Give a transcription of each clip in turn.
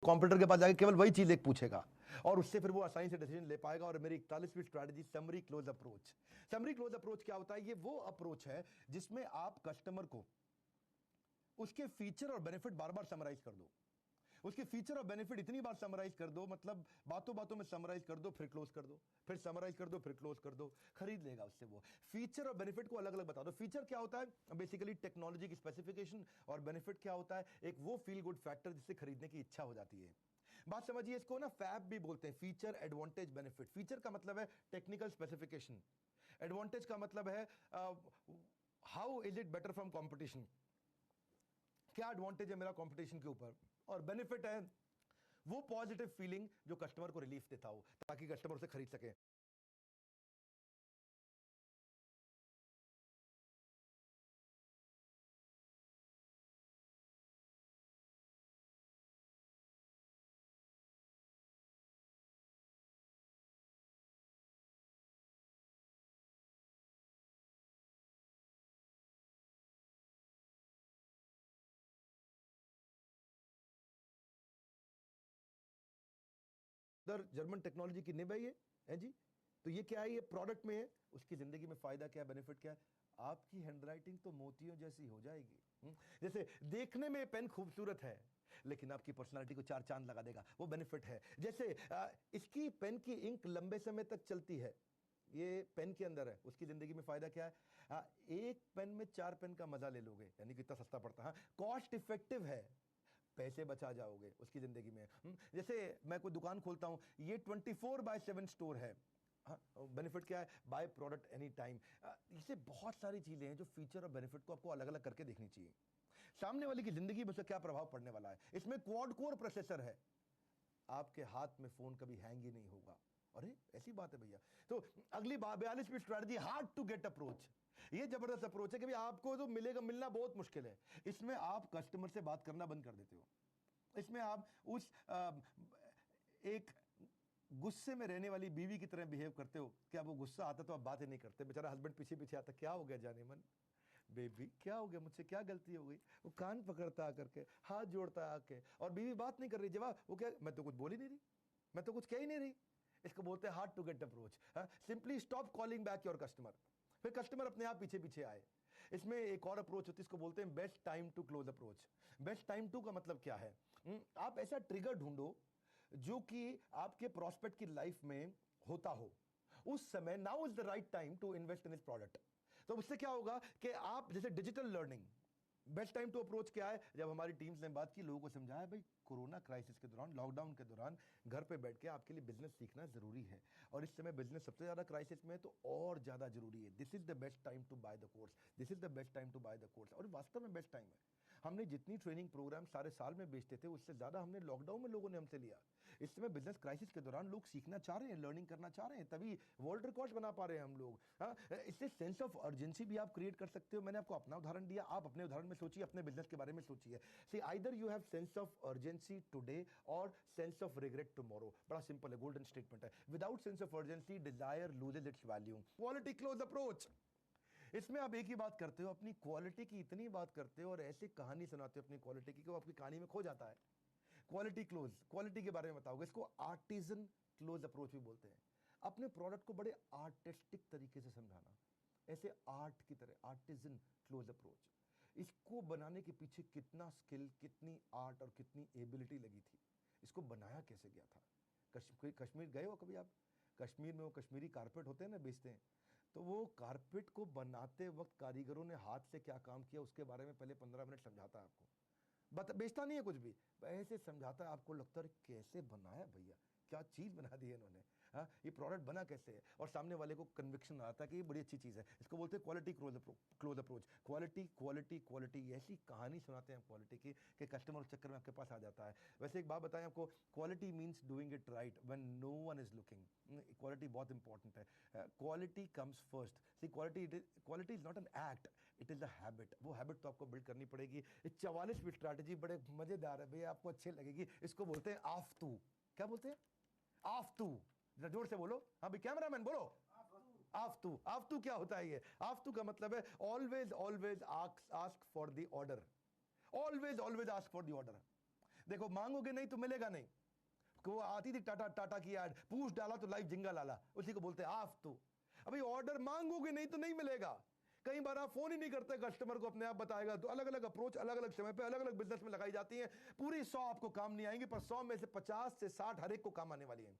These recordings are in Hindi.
कॉम्पिटिटर के पास जाके केवल वही चीज एक पूछेगा और उससे फिर वो आसानी से डिसीजन ले पाएगा। और मेरी 41वीं strategy summary close approach. Summary close approach क्या होता है? ये वो अप्रोच है जिसमें आप कस्टमर को उसके फीचर और बेनिफिट बार बार समराइज कर दो। उसके फीचर और बेनिफिट इतनी बार समराइज कर दो, मतलब बातों बातों में समराइज कर दो, फिर क्लोज कर दो, फिर समराइज कर दो, फिर क्लोज कर दो, खरीद लेगा उससे। वो फीचर और बेनिफिट को अलग अलग बता दो। फीचर क्या होता है? बेसिकली टेक्नोलॉजी की स्पेसिफिकेशन। और बेनिफिट क्या होता है? एक वो फील गुड फैक्टर जिससे खरीदने की इच्छा हो जाती है। बात समझिए, इसको ना फैब भी बोलते हैं, फीचर एडवांटेज बेनिफिट। फीचर का मतलब है टेक्निकल स्पेसिफिकेशन, एडवांटेज का मतलब है how is it better from competition, क्या एडवांटेज है मेरा कंपटीशन के ऊपर। और बेनिफिट है वो पॉजिटिव फीलिंग जो कस्टमर को रिलीफ देता हो ताकि कस्टमर उसे खरीद सके। जर्मन टेक्नोलॉजी की निभ है जी। तो ये क्या है? ये प्रोडक्ट में है, उसकी जिंदगी में फायदा क्या है, बेनिफिट क्या है? आपकी हैंडराइटिंग तो मोतियों जैसी हो जाएगी। जैसे देखने में पेन खूबसूरत है लेकिन आपकी पर्सनालिटी को 4 चांद लगा देगा, वो बेनिफिट है। जैसे इसकी पेन की इंक लंबे समय तक चलती है, ये पेन के अंदर है, उसकी जिंदगी में फायदा क्या है? एक पेन में 4 पेन का मजा ले लोगे, यानी कितना सस्ता पड़ता है। कॉस्ट इफेक्टिव है, पैसे बचा जाओगे उसकी जिंदगी में। जैसे मैं कोई दुकान खोलता हूं, ये 24/7 स्टोर है। बेनिफिट क्या है? By product any time. इससे बहुत सारी चीजें हैं जो फीचर और बेनिफिट को आपको अलग अलग करके देखनी चाहिए। सामने वाले की जिंदगी में से क्या प्रभाव पड़ने वाला है। इसमें क्वाड कोर प्रोसेसर है, आपके हाथ में फोन कभी हैंग ही नहीं होगा। अरे ऐसी बात है भैया। तो अगली 42वीं strategy hard to get approach. ये जबरदस्त अप्रोच है कि भाई आपको तो मिलेगा, मिलना बहुत मुश्किल है। इसमें आप कस्टमर से बात करना बंद कर देते हो। इसमें आप उस एक गुस्से में रहने वाली बीवी की तरह बिहेव करते हो कि आप वो गुस्सा आता तो आप बात ही नहीं करते। बेचारा हस्बैंड पीछे पीछे आता, क्या हो गया जाने मन, बेबी क्या हो गया, मुझसे क्या गलती हो गई। वो कान पकड़ता आकर के, हाथ जोड़ता आके, और बीवी बात नहीं कर रही। जवाब वो क्या, मैं तो कुछ बोल ही नहीं रही, मैं तो कुछ कह ही नहीं रही। इसको बोलते हैं hard to get approach. Simply stop calling back your customer, फिर कस्टमर अपने आप पीछे पीछे आए। इसमें एक और अप्रोच होती है, इसको बोलते हैं best time to close approach. Best time to का मतलब क्या है? आप ऐसा ट्रिगर ढूंढो जो कि आपके प्रोस्पेक्ट की लाइफ में होता हो उस समय। Now is the right time to invest in this product. तो उससे क्या होगा कि आप जैसे digital learning, best time to approach क्या है? जब हमारी टीम्स ने बात की, लोगों को समझाया भाई कोरोना क्राइसिस के दौरान, लॉकडाउन के दौरान घर पे बैठ के आपके लिए बिजनेस सीखना जरूरी है, और इस समय बिजनेस सबसे ज्यादा क्राइसिस में है तो और ज्यादा जरूरी है। This is the best time to buy the course, this is the best time to buy the course. और वास्तव में बेस्ट टाइम है। हमने जितनी ट्रेनिंग प्रोग्राम सारे साल में बेचते थे उससे ज्यादा हमने लॉकडाउन में लोगों ने हमसे लिया। इस समय बिजनेस क्राइसिस के दौरान लोग सीखना चाह रहे हैं, लर्निंग करना चाह रहे हैं, तभी वर्ल्ड रिकॉर्ड बना पा रहे हैं हम लोग। इससे सेंस ऑफ अर्जेंसी भी आप क्रिएट कर सकते हो। मैंने आपको अपना उदाहरण दिया, आप अपने उदाहरण में सोचिए, अपने बिजनेस के बारे में सोचिए। See either you have sense of urgency today और सेंस ऑफ रिग्रेट टुमारो। बड़ा सिंपल है, गोल्डन स्टेटमेंट है। Without sense of urgency desire loses its value. Quality close approach, इसमें आप एक ही बात करते हो, अपनी क्वालिटी की इतनी बात करते हो और ऐसी कहानी सुनाते हो अपनी क्वालिटी की कि वो आपकी कहानी में खो जाता है। क्वालिटी क्लोज, क्वालिटी के बारे में बताओगे, इसको आर्टिजन क्लोज अप्रोच भी बोलते हैं। अपने प्रोडक्ट को बड़े आर्टिस्टिक तरीके से समझाना, ऐसे आर्ट की तरह, आर्टिजन क्लोज अप्रोच। इसको बनाने के पीछे कितना स्किल, कितनी आर्ट और कितनी एबिलिटी लगी थी, इसको बनाया कैसे गया था। कश्मीर गए हो कभी आप? कश्मीर में वो कश्मीरी कारपेट होते हैं ना, बेचते हैं, तो वो कारपेट को बनाते वक्त कारीगरों ने हाथ से क्या काम किया उसके बारे में पहले 15 मिनट समझाता है आपको। बेचता नहीं है कुछ भी, ऐसे समझाता है, आपको लगता है कैसे बनाया भैया, क्या चीज बना दी है इन्होंने। हाँ, ये प्रोडक्ट बना कैसे है, और सामने वाले को कन्विक्शन आता है कि ये बड़ी अच्छी चीज है। इसको बोलते हैं quality close approach. Quality quality quality, ऐसी कहानी सुनाते हैं क्वालिटी की कि कस्टमर उस चक्कर में आपके पास आ जाता है। वैसे एक बात बताएं आपको, quality means doing it right when no one is looking. Quality बहुत इंपॉर्टेंट है। Quality comes first. See quality is not an act, it is a habit. वो हैबिट तो आपको बिल्ड करनी पड़ेगी। 44वीं स्ट्रैटेजी बड़े मजेदार है भैया, आपको अच्छी लगेगी। इसको बोलते हैं आफ्तू। क्या बोलते हैं? आफ्तू। जरा जोर से बोलो, हाँ भाई कैमरामैन बोलो। आफ्तू। आफ्तू क्या होता है? ये आफ्तू का मतलब है always always ask for the order. Always always ask for the order. देखो मांगोगे नहीं तो मिलेगा नहीं। वो आती थी टाटा टाटा की ऐड, पूछ डाला तो लाइव जिंगा लाला, उसी को बोलते हैं आफ। तो अभी ऑर्डर मांगोगे नहीं तो नहीं मिलेगा। कई बार आप फोन ही नहीं करते, कस्टमर को अपने आप बताएगा। तो अलग अलग अप्रोच अलग अलग समय पे अलग अलग बिजनेस में लगाई जाती है। पूरी 100 आपको काम नहीं आएंगी, पर 100 में से 50 से 60 हर एक को काम आने वाली है।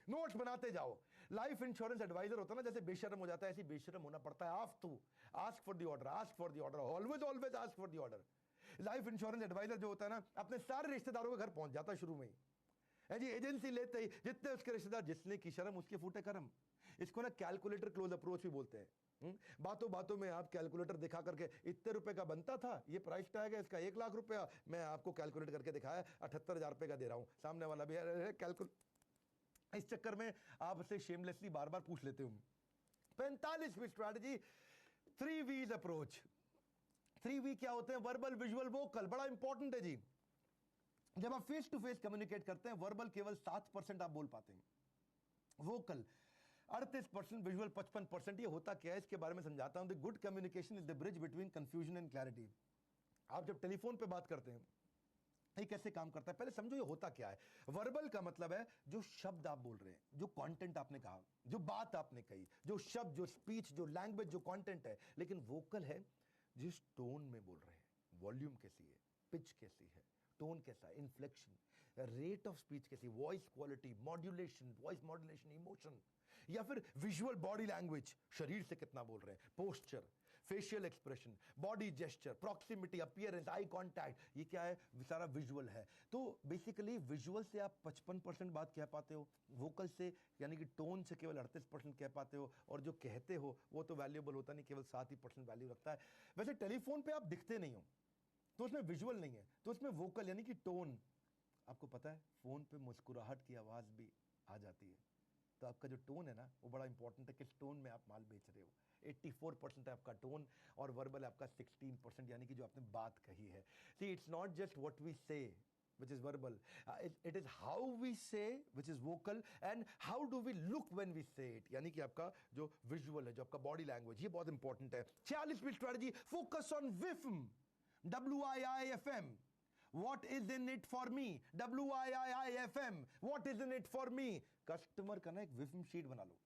नोट्स बनाते जाओ। लाइफ इंश्योरेंस एडवाइजर होता है ना, जैसे बेशर्म हो जाता है, ऐसी बेशर्म होना पड़ता है। Have to ask for the order, ask for the order, always always ask for the order. Life insurance advisor जो होता है ना, अपने सारे रिश्तेदारों के घर पहुंच जाता है शुरू में ही। है जी, एजेंसी लेते ही जितने उसके रिश्तेदार, जिसने की शर्म उसके फूटे कर्म। इसको ना कैलकुलेटर क्लोज अप्रोच भी बोलते हैं। बातों बातों में आप कैलकुलेटर दिखा करके, इतने रुपए का बनता था, ये प्राइस टैग है इसका 1 लाख रुपया, मैं आपको कैलकुलेट करके दिखाया 78,000 रुपए का दे रहा हूं। सामने वाला भी कैलकुलेट। इस चक्कर में आपसे शेमलेसली बार बार पूछ लेते हूं। 45वीं स्ट्रैटेजी 3V's अप्रोच। 3V क्या होते हैं? Verbal, visual, vocal. बड़ा इंपॉर्टेंट है जी। जब आप फेस टू फेस कम्युनिकेट करते हैं, वर्बल केवल 7% आप बोल पाते हैं, वोकल 38%, विजुअल 55%। ये होता क्या है इसके बारे में समझाता हूं। The good communication is the bridge between confusion and clarity. आप जब टेलीफोन पे बात करते हैं, ये कैसे काम करता है पहले समझो। ये होता क्या है? वर्बल का मतलब है जो शब्द आप बोल रहे हैं, जो कंटेंट आपने कहा, जो बात आपने कही, जो शब्द, जो स्पीच, जो लैंग्वेज, जो कंटेंट है। लेकिन वोकल है जिस टोन में बोल रहे हैं, वॉल्यूम कैसी है, पिच कैसी है, टोन कैसा है, इन्फ्लेक्शन, रेट ऑफ स्पीच कैसी, voice quality, modulation, voice modulation, emotion, या फिर विजुअल बॉडी लैंग्वेज, शरीर से कितना बोल रहे हैं, posture, facial expression, body gesture, proximity, appearance, eye contact, ये क्या है? सारा विजुअल है। तो बेसिकली विजुअल से आप 55% बात कह पाते हो, वोकल से यानी कि टोन से केवल 38% कह पाते हो, और जो कहते हो वो तो वैल्यूएबल होता नहीं, केवल 7% वैल्यू रखता है। वैसे टेलीफोन पे आप दिखते नहीं हो तो उसमें विजुअल नहीं है, तो उसमें वोकल यानी कि टोन। आपको पता है फोन पे मुस्कुराहट की आवाज भी आ जाती है। तो आपका जो टोन है ना, वो बड़ा इंपॉर्टेंट है, किस टोन में आप माल बेच रहे हो। 84% है आपका टोन, और वर्बल आपका 16%, यानी कि जो आपने बात कही है। See it's not just what we say which is verbal, it is how we say which is vocal, and how do we look when we say it, यानी कि आपका जो विजुअल है, जो आपका बॉडी लैंग्वेज, ये बहुत इंपॉर्टेंट है। 46वीं स्ट्रेटजी, फोकस ऑन विफम, WIIFM, what is in it for me, WIIFM, what is in it for me। Customer का ना एक विफम शीट बना लो,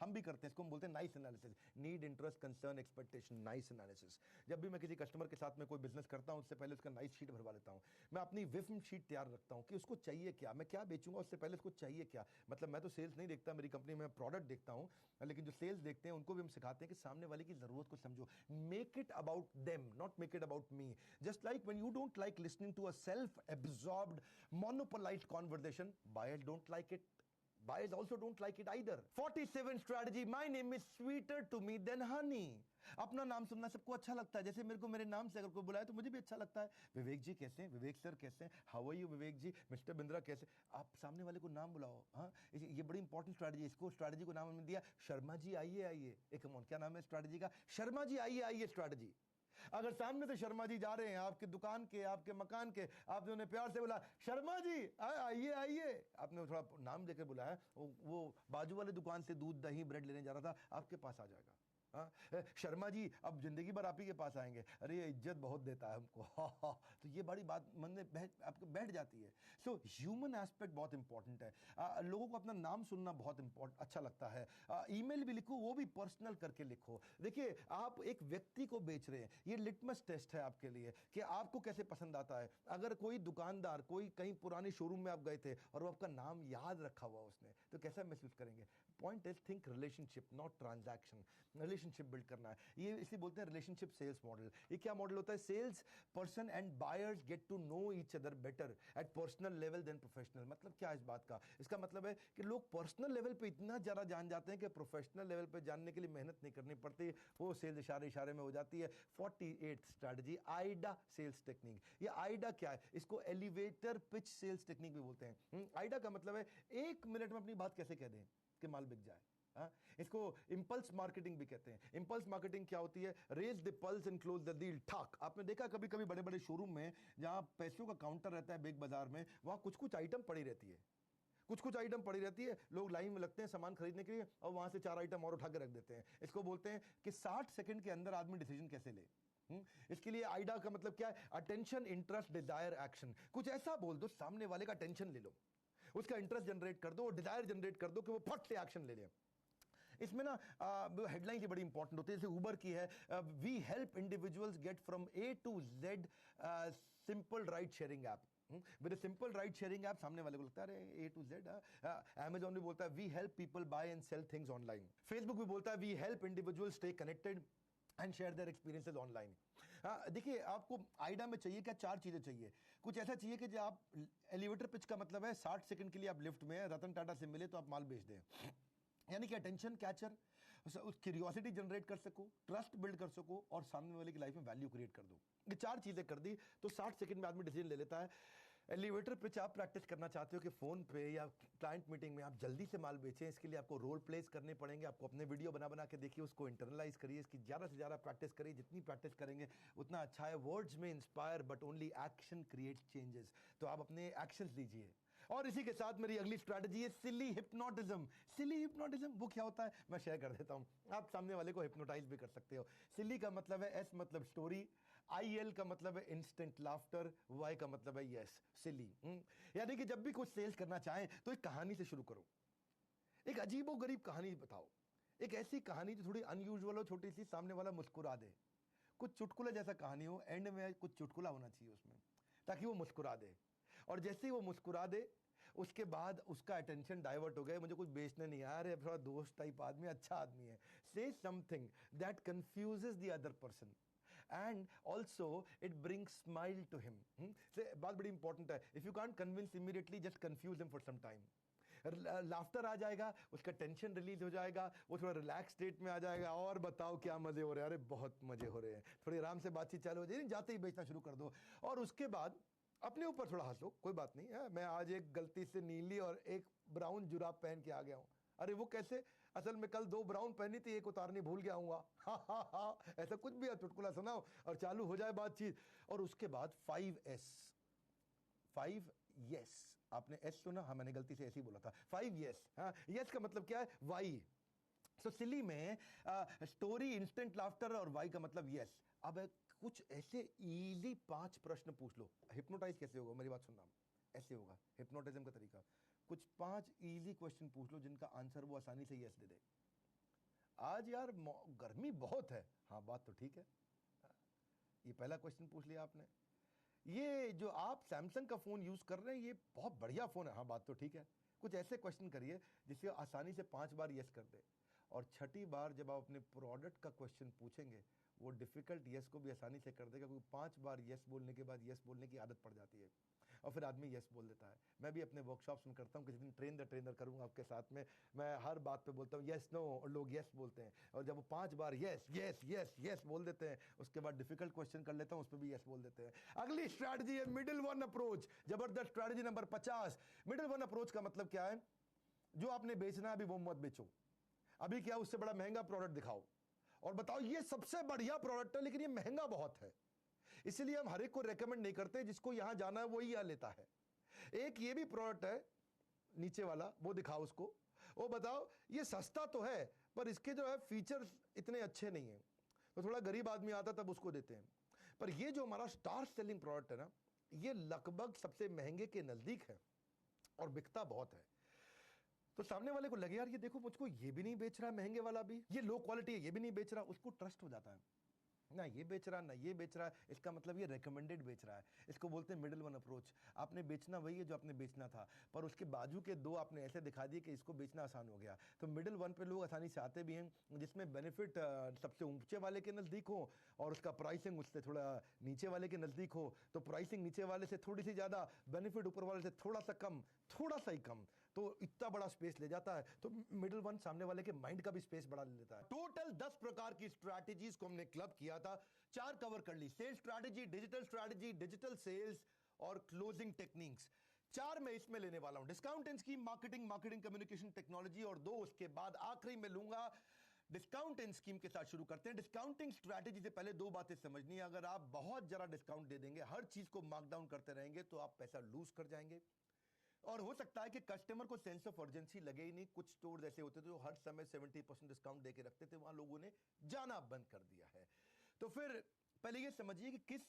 हम भी करते हैं इसको, हम बोलते हैं nice analysis, need, interest, concern, expectation, nice analysis. जब भी मैं किसी कस्टमर के साथ में कोई बिजनेस करता हूं, उससे पहले उसका नाइस शीट भरवा लेता हूं। मैं अपनी विफम शीट तैयार रखता हूं कि उसको चाहिए क्या, मैं क्या बेचूंगा, उससे पहले उसको चाहिए क्या। मतलब मैं तो सेल्स नहीं देखता, मेरी कंपनी में प्रोडक्ट देखता हूं, लेकिन जो सेल्स देखते हैं उनको भी हम सिखाते हैं कि सामने वाले की जरूरत को समझो, make it about them, not make it about me. Just like when you don't like listening to a self absorbed monopolised conversation, buyers don't like it, buyers also don't like it either। 47 strategy, my name is sweeter to me than honey। अपना नाम सुनना सबको अच्छा लगता है, जैसे मेरे को मेरे नाम से अगर कोई बुलाए तो मुझे भी अच्छा लगता है। विवेक जी कैसे हैं, विवेक सर कैसे हैं, how are you Vivek ji, mister Bindra कैसे। आप सामने वाले को नाम बुलाओ। हाँ, ये बड़ी इंपॉर्टेंट स्ट्रैटेजी। इसको स्ट्रैटेजी को नाम हमने दिया शर्मा जी आइए आइए। एक क्या नाम है स्ट्रैटेजी का? शर्मा जी आइए आइए स्ट्रैटेजी। अगर सामने से शर्मा जी जा रहे हैं आपके दुकान के, आपके मकान के, आपने उन्हें प्यार से बोला शर्मा जी आइए आइए, आपने थोड़ा नाम लेकर बुलाया, वो बाजू वाले दुकान से दूध दही ब्रेड लेने जा रहा था, आपके पास आ जाएगा। शर्मा जी अब जिंदगी भर आप ही के पास आएंगे, अरे ये इज्जत बहुत देता है हमको। तो ये बड़ी बात मन में आपको बैठ जाती है। सो ह्यूमन एस्पेक्ट बहुत इंपॉर्टेंट है। लोगों को अपना नाम सुनना बहुत इंपॉर्टेंट अच्छा लगता है। ईमेल भी लिखो, वो भी पर्सनल करके लिखो। देखिए आप एक व्यक्ति को बेच रहे हैं, ये लिटमस टेस्ट है आपके लिए कि आपको कैसे पसंद आता है। अगर कोई दुकानदार, कोई कहीं पुराने शोरूम में आप गए थे और वो आपका नाम याद रखा हुआ उसने, तो कैसा महसूस करेंगे। Point is think relationship not transaction. Relationship build करना है, ये इसलिए बोलते हैं रिलेशनशिप सेल्स मॉडल। ये क्या मॉडल होता है? Sales person and buyers get to know each other better at personal level than professional. मतलब क्या इस बात का? इसका मतलब है कि लोग पर्सनल लेवल पे इतना ज्यादा जान जाते हैं कि प्रोफेशनल लेवल पे जानने के लिए मेहनत नहीं करनी पड़ती, वो सेल्स इशारे इशारे में हो जाती है। 48th strategy, AIDA sales technique. ये आइडा क्या है? इसको एलिवेटर पिच सेल्स टेक्निक भी बोलते हैं। आइडा का मतलब है 1 मिनट में अपनी बात कैसे कह दें कि माल बिक जाए। इसको इंपल्स मार्केटिंग भी कहते हैं। इंपल्स मार्केटिंग क्या होती है? Raise the pulse and close the deal. ठाक आपने देखा कभी कभी बड़े बड़े शोरूम में जहां पैसों का काउंटर रहता है बिग बाजार में, वहां कुछ कुछ आइटम पड़ी रहती है, कुछ आइटम पड़ी रहती है, लोग लाइन में लगते हैं सामान खरीदने के लिए और वहां से 4 आइटम और उठा के रख देते हैं। इसको बोलते हैं कि 60 सेकंड के अंदर आदमी डिसीजन कैसे ले। इसके लिए आइडा का मतलब क्या है? Attention, interest, desire, action. कुछ ऐसा बोल दो सामने वाले का अटेंशन ले लो, उसका इंटरेस्ट जनरेट कर दो और डिजायर जनरेट कर दो कि वो फट से एक्शन ले ले। इसमें ना हेडलाइन की बड़ी इंपॉर्टेंट होती है, जैसे उबर की है, we help individuals get from A to Z simple ride sharing app. With simple ride sharing app सामने वाले को लगता है ए टू जेड। अमेजॉन भी बोलता है we help people buy and sell things online. Facebook भी बोलता है we help individual stay connected and share their experiences online. देखिए, आपको आइडा में चाहिए क्या? 4 चीजें चाहिए। कुछ ऐसा चाहिए कि जो आप एलिवेटर पिच का मतलब है 60 सेकंड के लिए आप लिफ्ट में हैं, रतन टाटा से मिले तो आप माल बेच दें, यानी कि अटेंशन कैचर, उस क्यूरियोसिटी जनरेट कर सको, ट्रस्ट बिल्ड कर सको और सामने वाले की लाइफ में वैल्यू क्रिएट कर दो। ये 4 चीजें कर दी तो 60 सेकंड में आदमी डिसीजन ले लेता है। एलिवेटर पिच आप प्रैक्टिस करना चाहते हो कि फोन पे या क्लाइंट मीटिंग में आप जल्दी से माल बेचें, इसके लिए आपको रोल प्लेस करने पड़ेंगे। आपको अपने वीडियो बना बना के देखिए, उसको इंटरनलाइज करिए, इसकी ज़्यादा से ज़्यादा प्रैक्टिस करिए। जितनी प्रैक्टिस करेंगे उतना अच्छा है। वर्ड्स में inspire but only action creates changes. तो आप अपने एक्शंस दीजिए। और इसी के साथ मेरी अगली स्ट्रैटेजी है सिली हिप्नोटिज्म। सिली हिप्नोटिज्म वो क्या होता है, मैं शेयर कर देता हूं। आप सामने वाले को हिप्नोटाइज भी कर सकते हो। सिली का मतलब है एस मतलब स्टोरी, IL का मतलब है इंस्टेंट लाफ्टर, Y का मतलब है यस, सिली। यानी कि जब भी कुछ सेल्स करना चाहें तो एक कहानी से शुरू करो, एक अजीबो गरीब कहानी बताओ, एक ऐसी कहानी जो थोड़ी अनयूजुअल हो, छोटी सी, सामने वाला मुस्कुरा दे। कुछ चुटकुला जैसा कहानी हो, एंड में कुछ चुटकुला होना चाहिए उसमें, ताकि वो मुस्कुरा दे। और जैसे ही वो मुस्कुरा दे उसके बाद उसका अटेंशन डाइवर्ट हो गया, मुझे कुछ बेचने नहीं आ रहा, थोड़ा दोस्त टाइप आदमी, अच्छा आदमी है। से something that confuses the other person and also it brings smile to him। से बात बड़ी इंपॉर्टेंट है। If you can't convince immediately, just confuse him for some time. Laughter आ जाएगा, उसका टेंशन रिलीज हो जाएगा, वो थोड़ा रिलैक्स स्टेट में आ जाएगा। और बताओ क्या मजे हो रहे हैं? अरे बहुत मजे हो रहे हैं। थोड़ी आराम से बातचीत चालू हो जाए, जाते ही बेचना शुरू कर दो। और उसके बाद अपने ऊपर थोड़ा हंसो, कोई बात नहीं है, मैं आज एक गलती से नीली और एक ब्राउन जुराब पहन के आ गया हूं। अरे वो कैसे? असल में कल 2 ब्राउन पहनी थी, एक उतारनी भूल गया हूँ। ऐसा कुछ भी है, चुटकुला सुनाओ और चालू हो जाए बातचीत। और उसके बाद 5S, 5 यस। आपने एस सुना? हाँ, मैंने गलती से ऐसे ही बोला था। 5 यस। हाँ, यस का मतलब क्या है? वाई। सो सिली में स्टोरी, इंस्टेंट लाफ्टर और वाई का मतलब यस। अब कुछ ऐसे इजी 5 प्रश्न पूछ लो। हिप्नोटाइज कैसे होगा? मेरी बात सुनना, ऐसे होगा हिप्नोटिज्म का तरीका। कुछ 5 इजी क्वेश्चन पूछ लो जिनका आंसर वो आसानी से यस दे दे। आज यार गर्मी बहुत है। हाँ, बात तो ठीक है। ये पहला क्वेश्चन पूछ लिया आपने। ये जो आप सैमसंग का फोन यूज कर रहे हैं, ये बहुत बढ़िया फोन है। हाँ, बात तो ठीक है। कुछ ऐसे क्वेश्चन करिए जिससे आसानी से 5 बार यस कर दे। और छठी बार जब आप अपने प्रोडक्ट का क्वेश्चन पूछेंगे, वो डिफिकल्ट यस को भी आसानी से कर देगा, क्योंकि 5 बार यस बोलने के बाद यस बोलने की आदत पड़ जाती है और फिर आदमी यस बोल देता है। मैं भी अपने वर्कशॉप्स में करता हूँ, किसी दिन ट्रेन द ट्रेनर करूंगा आपके साथ में। मैं हर बात पे बोलता हूँ यस नो, और लोग यस बोलते हैं। और जब वो 5 बार यस यस यस यस बोल देते हैं, उसके बाद डिफिकल्ट क्वेश्चन कर लेता हूँ, उस पर भी यस बोल देते हैं। अगली स्ट्रैटेजी है मिडिल वन अप्रोच। जबरदस्त strategy number 50। Middle one approach का मतलब क्या है? जो आपने बेचना है अभी वो मत बेचो। अभी क्या, उससे बड़ा महंगा प्रोडक्ट दिखाओ और बताओ ये सबसे बढ़िया प्रोडक्ट है लेकिन ये महंगा बहुत है। इसलिए हम हर एक को रेकमेंड नहीं करते, जिसको यहां जाना है वो ही यहां लेता है। एक ये भी प्रोडक्ट है नीचे वाला, वो दिखाओ उसको, वो बताओ ये सस्ता तो है पर इसके जो है फीचर्स इतने अच्छे नहीं है। तो थोड़ा गरीब आदमी आता तब उसको देते हैं। पर ये जो हमारा स्टार सेलिंग प्रोडक्ट है ना, ये लगभग सबसे महंगे के नजदीक है और बिकता बहुत है। तो सामने वाले को लगे यार ये देखो, मुझको ये भी नहीं बेच रहा महंगे वाला भी, ये लो क्वालिटी है ये भी नहीं बेच रहा, उसको ट्रस्ट हो जाता है। ना ये बेच रहा ना ये बेच रहा है, इसका मतलब ये रेकमेंडेड बेच रहा है। इसको बोलते हैं मिडिल वन अप्रोच। आपने बेचना वही है जो आपने बेचना था, पर उसके बाजू के 2 आपने ऐसे दिखा दिए कि इसको बेचना आसान हो गया। तो मिडिल वन पे लोग आसानी से आते भी हैं, जिसमें बेनिफिट सबसे ऊंचे वाले के नज़दीक हो और उसका प्राइसिंग उससे थोड़ा नीचे वाले के नज़दीक हो। तो प्राइसिंग नीचे वाले से थोड़ी सी ज़्यादा, बेनिफिट ऊपर वाले से थोड़ा सा कम, थोड़ा सा ही कम, तो इतना बड़ा स्पेस ले जाता है। तो मिडिल वन सामने वाले के माइंड का भी स्पेस बड़ा ले लेता है। टोटल 10 प्रकार की स्ट्रैटेजीज को हमने क्लब किया था, 4 कवर कर ली। सेल्स स्ट्रैटेजी, डिजिटल सेल्स और क्लोजिंग टेक्निक्स। 4 मैं इसमें लेने वाला हूं। Discount and scheme, marketing communication technology, और 2 उसके बाद आखिरी में लूंगा डिस्काउंट एंड स्कीम के साथ शुरू करते हैं। डिस्काउंटिंग स्ट्रैटेजी से पहले 2 बातें समझनी है। अगर आप बहुत जरा डिस्काउंट दे देंगे, हर चीज को मार्कडाउन करते रहेंगे, तो आप पैसा लूज कर जाएंगे। और हो सकता है कि कस्टमर को सेंस ऑफ अर्जेंसी लगे ही नहीं। कुछ स्टोर ऐसे होते थे जो हर समय 70% डिस्काउंट देके रखते थे, वहां लोगों ने जाना बंद कर दिया है। तो फिर पहले ये समझिए कि किस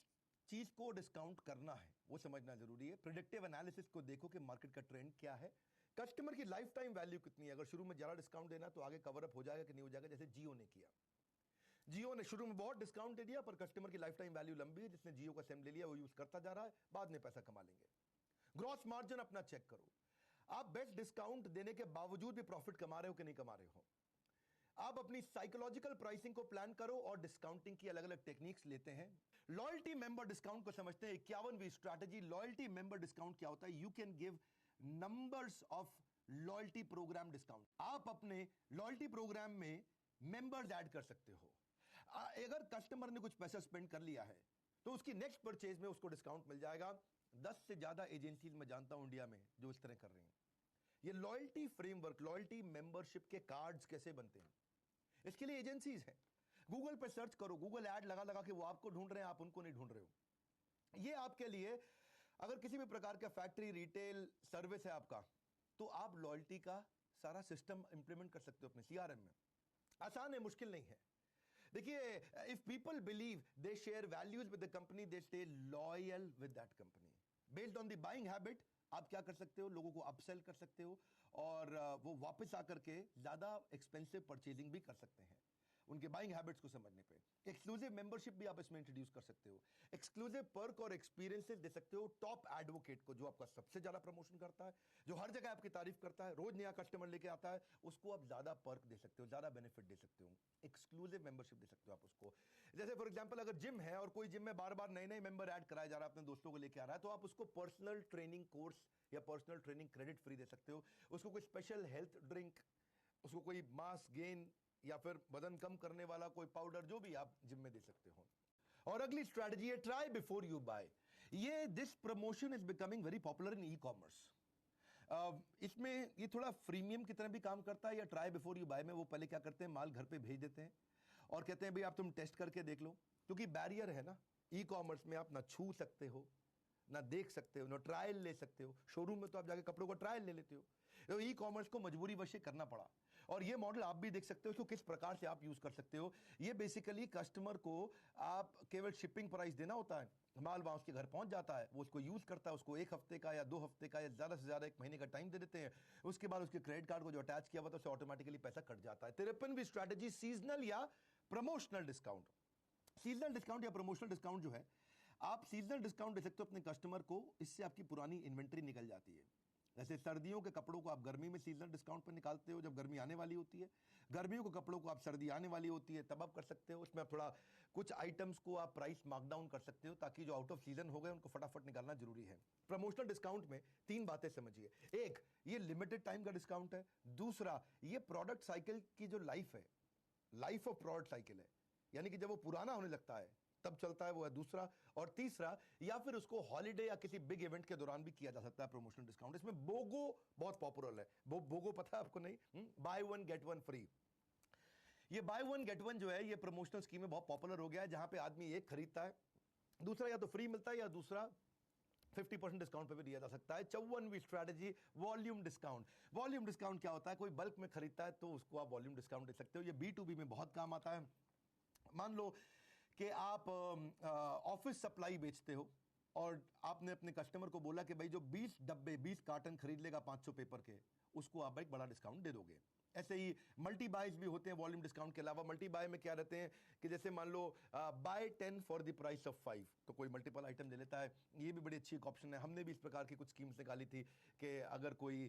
चीज को डिस्काउंट करना है, वो समझना जरूरी है। प्रिडिक्टिव एनालिसिस को देखो कि मार्केट का ट्रेंड क्या है, कस्टमर की लाइफ टाइम वैल्यू कितनी है। अगर शुरू में ज्यादा डिस्काउंट देना तो आगे कवर अप हो जाएगा कि नहीं हो जाएगा, जैसे जियो ने किया। जियो ने शुरू में बहुत डिस्काउंट दे दिया, पर कस्टमर की लाइफ टाइम वैल्यू लंबी है, जिसने जियो का सिम ले लिया वो यूज करता जा रहा है, बाद में पैसा कमा लेंगे। ग्रॉस मार्जिन अपना चेक करो, आप बेस्ट डिस्काउंट देने के बावजूद भी प्रॉफिट कमा रहे हो कि नहीं कमा रहे हो। आप अपनी साइकोलॉजिकल प्राइसिंग को प्लान करो और डिस्काउंटिंग की अलग अलग टेक्निक्स लेते हैं। लॉयल्टी मेंबर डिस्काउंट को समझते हैं। 51वीं स्ट्रैटेजी लॉयल्टी मेंबर डिस्काउंट क्या होता है। You can give numbers of loyalty programme discount. आप अपने लॉयल्टी प्रोग्राम में मेंबर्स ऐड कर सकते हो। अगर कस्टमर ने कुछ पैसा स्पेंड कर लिया है तो उसकी नेक्स्ट परचेज में उसको डिस्काउंट मिल जाएगा। 10 से ज्यादा एजेंसीज में जानता हूं इंडिया में जो इस तरह कर रही हैं। ये लॉयल्टी फ्रेमवर्क, लॉयल्टी मेंबरशिप के कार्ड्स कैसे बनते हैं, इसके लिए एजेंसीज हैं। गूगल पे सर्च करो, गूगल ऐड लगा लगा के वो आपको ढूंढ रहे हैं, आप उनको नहीं ढूंढ रहे हो। ये आपके लिए, अगर किसी भी प्रकार का फैक्ट्री रिटेल सर्विस है आपका, तो आप लॉयल्टी का सारा सिस्टम इंप्लीमेंट कर सकते हो अपने सीआरएम में। आसान है, मुश्किल नहीं है। देखिए, if people believe they share values with the company, they stay loyal with that company. Based on the buying habit आप क्या कर सकते हो, लोगों को अपसेल कर सकते हो और वो वापस आकर के ज्यादा एक्सपेंसिव परचेजिंग भी कर सकते हैं उनके बाइंग हैबिट्स को समझने पे। एक्सक्लूसिव मेंबरशिप भी आप इसमें इंट्रोड्यूस कर सकते हो। एक्सक्लूसिव पर्क और एक्सपीरियंसेस दे सकते हो टॉप एडवोकेट को, जो आपका सबसे ज्यादा प्रमोशन करता है, जो हर जगह आपकी तारीफ करता है, रोज नया कस्टमर लेके आता है, उसको आप ज्यादा पर्क दे सकते हो, ज्यादा बेनिफिट दे सकते हो। एक्सक्लूसिव मेंबरशिप दे सकते हो आप उसको। जैसे फॉर एग्जाम्पल, अगर जिम है और कोई जिम में बार बार नए नए मेंबर ऐड कराया जा रहा है, अपने दोस्तों को लेके आ रहा है, तो आप उसको पर्सनल ट्रेनिंग कोर्स या पर्सनल ट्रेनिंग क्रेडिट फ्री दे सकते हो। उसको कोई स्पेशल हेल्थ ड्रिंक, उसको कोई मास गेन या फिर वजन कम करने वाला कोई पाउडर, जो भी आप जिम में दे सकते हो। और अगली स्ट्रैटेजी है ट्राई बिफोर यू बाय। ये this promotion is becoming very popular in e commerce. इसमें ये थोड़ा फ्रीमियम की तरह भी काम करता है। या ट्राई बिफोर यू बाय में वो पहले क्या करते हैं, माल घर पे भेज देते हैं और कहते हैं भाई आप तुम टेस्ट करके देख लो, क्योंकि बैरियर है ना। ई कॉमर्स में आप ना छू सकते हो, ना देख सकते हो, ना ट्रायल ले सकते हो। शोरूम में तो आप जाके कपड़ों का ट्रायल ले लेते हो। तो ई कॉमर्स को मजबूरी वश करना पड़ा। और ये मॉडल आप भी देख सकते हो, इसको किस प्रकार से आप यूज कर सकते हो। ये बेसिकली कस्टमर को आप केवल शिपिंग प्राइस देना होता है, माल वहां उसके घर पहुंच जाता है, वो उसको यूज करता है, उसको 1 हफ्ते का या 2 हफ्ते का या ज्यादा से ज्यादा 1 महीने का टाइम दे देते हैं। उसके बाद उसके क्रेडिट कार्ड को जो अटैच किया हुआ था उससे ऑटोमेटिकली पैसा कट जाता है। 53वीं स्ट्रैटेजी सीजनल या प्रमोशनल डिस्काउंट। सीजनल डिस्काउंट या प्रमोशनल डिस्काउंट जो है, आप सीजनल डिस्काउंट दे सकते हो अपने कस्टमर को, इससे आपकी पुरानी इन्वेंट्री निकल जाती है। जैसे सर्दियों के कपड़ों को आप गर्मी में सीजनल डिस्काउंट पर निकालते हो जब गर्मी आने वाली होती है, गर्मियों के कपड़ों को आप सर्दी आने वाली होती है तब आप कर सकते हो। उसमें आप थोड़ा कुछ आइटम्स को आप प्राइस मार्कडाउन कर सकते हो, ताकि जो आउट ऑफ सीजन हो गए उनको फटाफट निकालना जरूरी है। प्रमोशनल डिस्काउंट में 3 बातें समझिए। एक, ये लिमिटेड टाइम का डिस्काउंट है। दूसरा, ये प्रोडक्ट साइकिल की जो लाइफ है, लाइफ ऑफ प्रोडक्ट साइकिल है, यानी कि जब वो पुराना होने लगता है तब चलता है, वो है दूसरा। और तीसरा, या फिर उसको हॉलिडे या किसी बिग इवेंट के दौरान भी किया जा सकता है प्रमोशनल डिस्काउंट। इसमें बोगो बहुत पॉपुलर है। बोगो पता है आपको? नहीं, बाय 1 गेट 1 फ्री। ये बाय 1 गेट 1 जो है, ये प्रमोशनल स्कीम में बहुत पॉपुलर हो गया है, जहां पे आदमी एक खरीदता है, दूसरा या तो फ्री मिलता है या दूसरा 50% डिस्काउंट पे भी दिया जा सकता है। 54वीं strategy volume discount. Volume discount क्या होता है? कोई बल्क में खरीदता है तो उसको आप वॉल्यूम डिस्काउंट दे सकते हो। ये B2B में बहुत काम आता है। मान लो कि आप ऑफिस सप्लाई बेचते हो और आपने अपने कस्टमर को बोला कि भाई जो 20 डब्बे 20 कार्टन खरीद लेगा 500 पेपर के, उसको आप एक बड़ा डिस्काउंट दे दोगे। ऐसे ही मल्टी बाइज भी होते हैं वॉल्यूम डिस्काउंट के अलावा। मल्टी बाय में क्या रहते हैं कि जैसे मान लो buy 10 for the price of 5, तो कोई मल्टीपल आइटम दे लेता है। ये भी बड़ी अच्छी एक ऑप्शन है। हमने भी इस प्रकार की कुछ स्कीम्स निकाली थी कि अगर कोई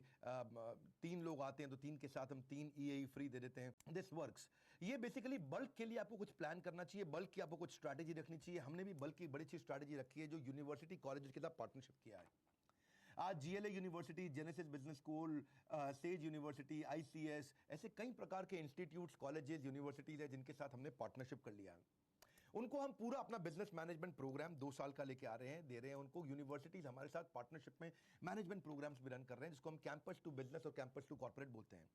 3 लोग आते हैं तो 3 के साथ हम 3 EAE फ्री दे देते हैं। This works. ये बेसिकली बल्क के लिए आपको कुछ प्लान करना चाहिए, बल्क की आपको कुछ स्ट्रैटेजी रखनी चाहिए। हमने भी बल्क की बड़ी अच्छी स्ट्रैटेजी रखी है जो यूनिवर्सिटी कॉलेज के साथ पार्टनरशिप किया है। आज GLA university, genesis business school, says university, ICS, ऐसे कई प्रकार के इंस्टीट्यूट्स, कॉलेजेस, यूनिवर्सिटीज है जिनके साथ हमने पार्टनरशिप कर लिया है। उनको हम पूरा अपना बिजनेस मैनेजमेंट प्रोग्राम 2 साल का लेके आ रहे हैं, दे रहे हैं उनको। यूनिवर्सिटीज हमारे साथ पार्टनरशिप में मैनेजमेंट प्रोग्राम्स भी रन कर रहे हैं, जिसको हम कैंपस टू बिजनेस और कैंपस टू कॉर्पोरेट बोलते हैं।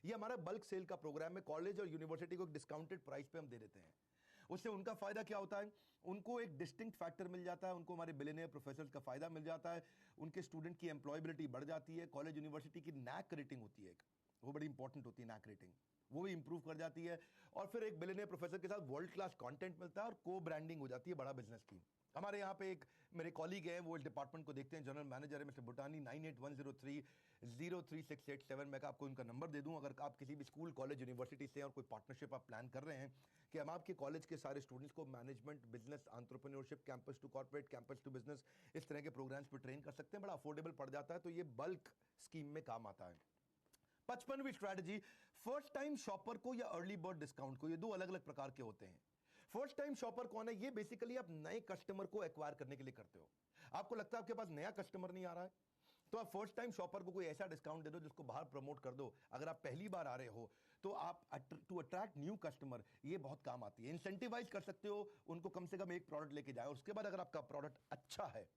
ये हमारा बल्क सेल का प्रोग्राम है। कॉलेज और यूनिवर्सिटी को एक डिस्काउंटेड प्राइस पे हम दे देते हैं। उससे उनका फायदा क्या होता है? उनको एक डिस्टिंक्ट फैक्टर मिल जाता है, उनको हमारे बिलियनियर प्रोफेसर्स का फायदा मिल जाता है, उनके स्टूडेंट की एम्प्लॉयबिलिटी बढ़ जाती है, कॉलेज यूनिवर्सिटी की नैक रेटिंग होती है, वो बड़ी इंपॉर्टेंट होती है, नैक रेटिंग वो भी इंप्रूव कर जाती है। और फिर एक बिलियनियर प्रोफेसर के साथ वर्ल्ड क्लास कंटेंट मिलता है और को ब्रांडिंग हो जाती है बड़ा बिजनेस की। हमारे यहाँ पे एक मेरे कॉलीग हैं, वो इस डिपार्टमेंट को देखते हैं, जनरल मैनेजर है मिस्टर बुटानी, 9810303687। मैं आपको उनका नंबर दे दूं, अगर आप किसी भी स्कूल कॉलेज यूनिवर्सिटी से और कोई पार्टनरशिप आप प्लान कर रहे हैं कि हम आपके कॉलेज के सारे स्टूडेंट्स को management, business, entrepreneurship, campus to corporate, campus to business, इस तरह के प्रोग्राम्स पर ट्रेन कर सकते हैं, बड़ा अफोर्डेबल पड़ जाता है, तो ये बल्क स्कीम में काम आता है। 55वीं स्ट्रैटेजी, फर्स्ट टाइम शॉपर को या अर्ली बर्ड डिस्काउंट को, ये दो अलग अलग प्रकार के होते हैं। फर्स्ट टाइम शॉपर कौन है? ये बेसिकली आप नए कस्टमर को एक्वायर करने के लिए करते हो। आपको लगता है आपके पास नया कस्टमर नहीं आ रहा है, तो आप फर्स्ट टाइम शॉपर को कोई ऐसा डिस्काउंट दे दो जिसको बाहर प्रमोट कर दो। अगर आप पहली बार आ रहे हो तो आप टू अट्रैक्ट न्यू कस्टमर, ये बहुत काम आती है। इंसेंटिवाइज कर सकते हो उनको, कम से कम एक प्रोडक्ट लेके जाए, और उसके बाद अगर आपका प्रोडक्ट अच्छा है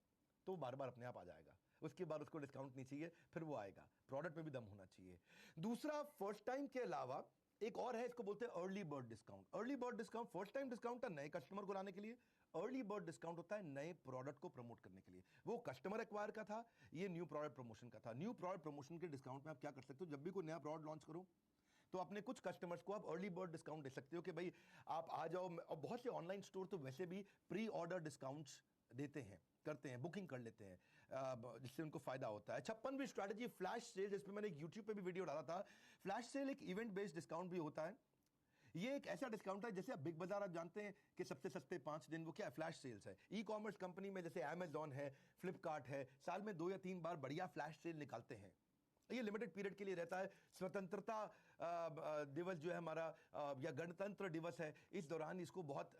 तो बार बार अपने आप आ जाएगा। उसके बाद उसको डिस्काउंट नहीं चाहिए, फिर वो आएगा। प्रोडक्ट में भी दम होना चाहिए। दूसरा, फर्स्ट टाइम के अलावा एक और है, इसको बोलते हैं early bird discount. Early bird discount, first time discount है नए कस्टमर को लाने के लिए, अर्ली बर्ड डिस्काउंट होता है नए प्रोडक्ट को प्रमोट करने के लिए। वो कस्टमर एक्वायर का था, ये न्यू प्रोडक्ट प्रमोशन का था। न्यू प्रोडक्ट प्रमोशन के डिस्काउंट में आप क्या कर सकते हो, जब भी कोई नया प्रोडक्ट लॉन्च करो तो अपने कुछ कस्टमर्स को आप अर्ली बर्ड डिस्काउंट दे सकते हो कि भाई आप आ जाओ। और बहुत से ऑनलाइन स्टोर तो वैसे भी प्री ऑर्डर डिस्काउंट्स देते हैं, करते हैं, बुकिंग कर लेते हैं, जिससे उनको फायदा होता है। 56वीं स्ट्रैटेजी, फ्लैश सेल, जिसमें मैंने यूट्यूब पे भी वीडियो डाला था। फ्लैश सेल एक इवेंट बेस्ड डिस्काउंट भी होता है। ये एक ऐसा डिस्काउंट है, जैसे आप बिग बाजार आप जानते हैं कि सबसे सस्ते 5 दिन, वो क्या है, फ्लैश सेल्स है। ई कॉमर्स कंपनी में जैसे अमेजॉन है, फ्लिपकार्ट है, साल में 2 या 3 बार बढ़िया फ्लैश सेल निकालते हैं। ये लिमिटेड पीरियड के लिए रहता है। स्वतंत्रता दिवस जो है हमारा, या गणतंत्र दिवस है, इस दौरान इसको बहुत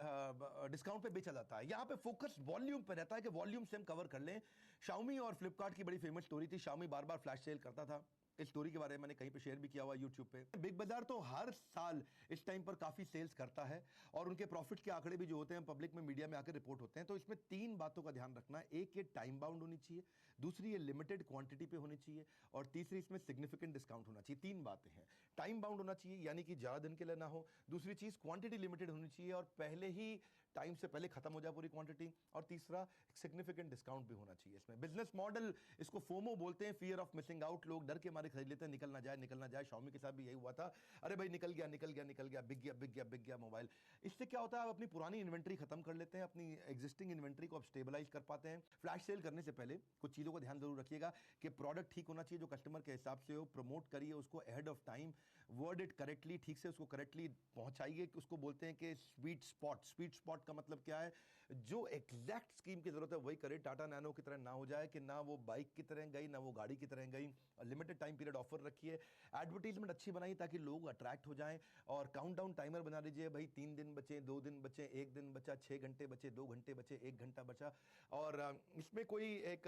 डिस्काउंट पे बेचा जाता है। यहाँ पे फोकस वॉल्यूम पे रहता है कि वॉल्यूम से हम कवर कर लें। शाओमी और फ्लिपकार्ट की बड़ी फेमस स्टोरी थी। शाओमी बार बार फ्लैश सेल करता था, इस स्टोरी के बारे में मैंने कहीं पे शेयर भी किया हुआ यूट्यूब पे। बिग बाजार तो हर साल इस टाइम पर काफी सेल्स करता है, और उनके प्रॉफिट के आंकड़े भी जो होते हैं पब्लिक में, मीडिया में आकर रिपोर्ट होते हैं। तो इसमें 3 बातों का ध्यान रखना है। एक, ये टाइम बाउंड होनी चाहिए, दूसरी ये लिमिटेड क्वांटिटी पे होनी चाहिए, और तीसरी इसमें सिग्निफिकेंट डिस्काउंट होना चाहिए। 3 बातें हैं। टाइम बाउंड होना चाहिए, यानी कि ज्यादा दिन के लिए ना हो। दूसरी चीज, क्वांटिटी लिमिटेड होनी चाहिए और पहले ही टाइम से पहले खत्म हो जाए पूरी क्वांटिटी। और तीसरा, सिग्निफिकेंट डिस्काउंट भी होना चाहिए इसमें। बिजनेस मॉडल, इसको फोमो बोलते हैं, फियर ऑफ मिसिंग आउट। लोग डर के मारे खरीद लेते हैं, निकल ना जाए, निकल ना जाए। शाओमी के साथ भी यही हुआ था। अरे भाई निकल गया, निकल गया, निकल गया, बिक गया, बिक गया, बिक गया मोबाइल। इससे क्या होता है, आप अपनी पुरानी इन्वेंट्री खत्म कर लेते हैं, अपनी एग्जिस्टिंग इन्वेंट्री को आप स्टेबलाइज कर पाते हैं। फ्लैश सेल करने से पहले कुछ चीजों का ध्यान जरूर रखिएगा कि प्रोडक्ट ठीक होना चाहिए, जो कस्टमर के हिसाब से हो। प्रमोट करिए उसको ahead of time, word it correctly, ठीक से उसको करेक्टली पहुंचाइए। उसको बोलते हैं कि स्वीट स्पॉट। स्वीट स्पॉट का मतलब क्या है, जो एग्जैक्ट स्कीम की जरूरत है वही करे। टाटा नैनो की तरह ना हो जाए कि ना वो बाइक की तरह गई, ना वो गाड़ी की तरह गई। लिमिटेड टाइम पीरियड ऑफर रखिए। एडवर्टीजमेंट अच्छी बनाइए ताकि लोग अट्रैक्ट हो जाएं, और काउंटडाउन टाइमर बना लीजिए, भाई 3 दिन बचे, 2 दिन बचे, 1 दिन बचा, 6 घंटे बचे, 2 घंटे बचे, 1 घंटा बचा। और इसमें कोई एक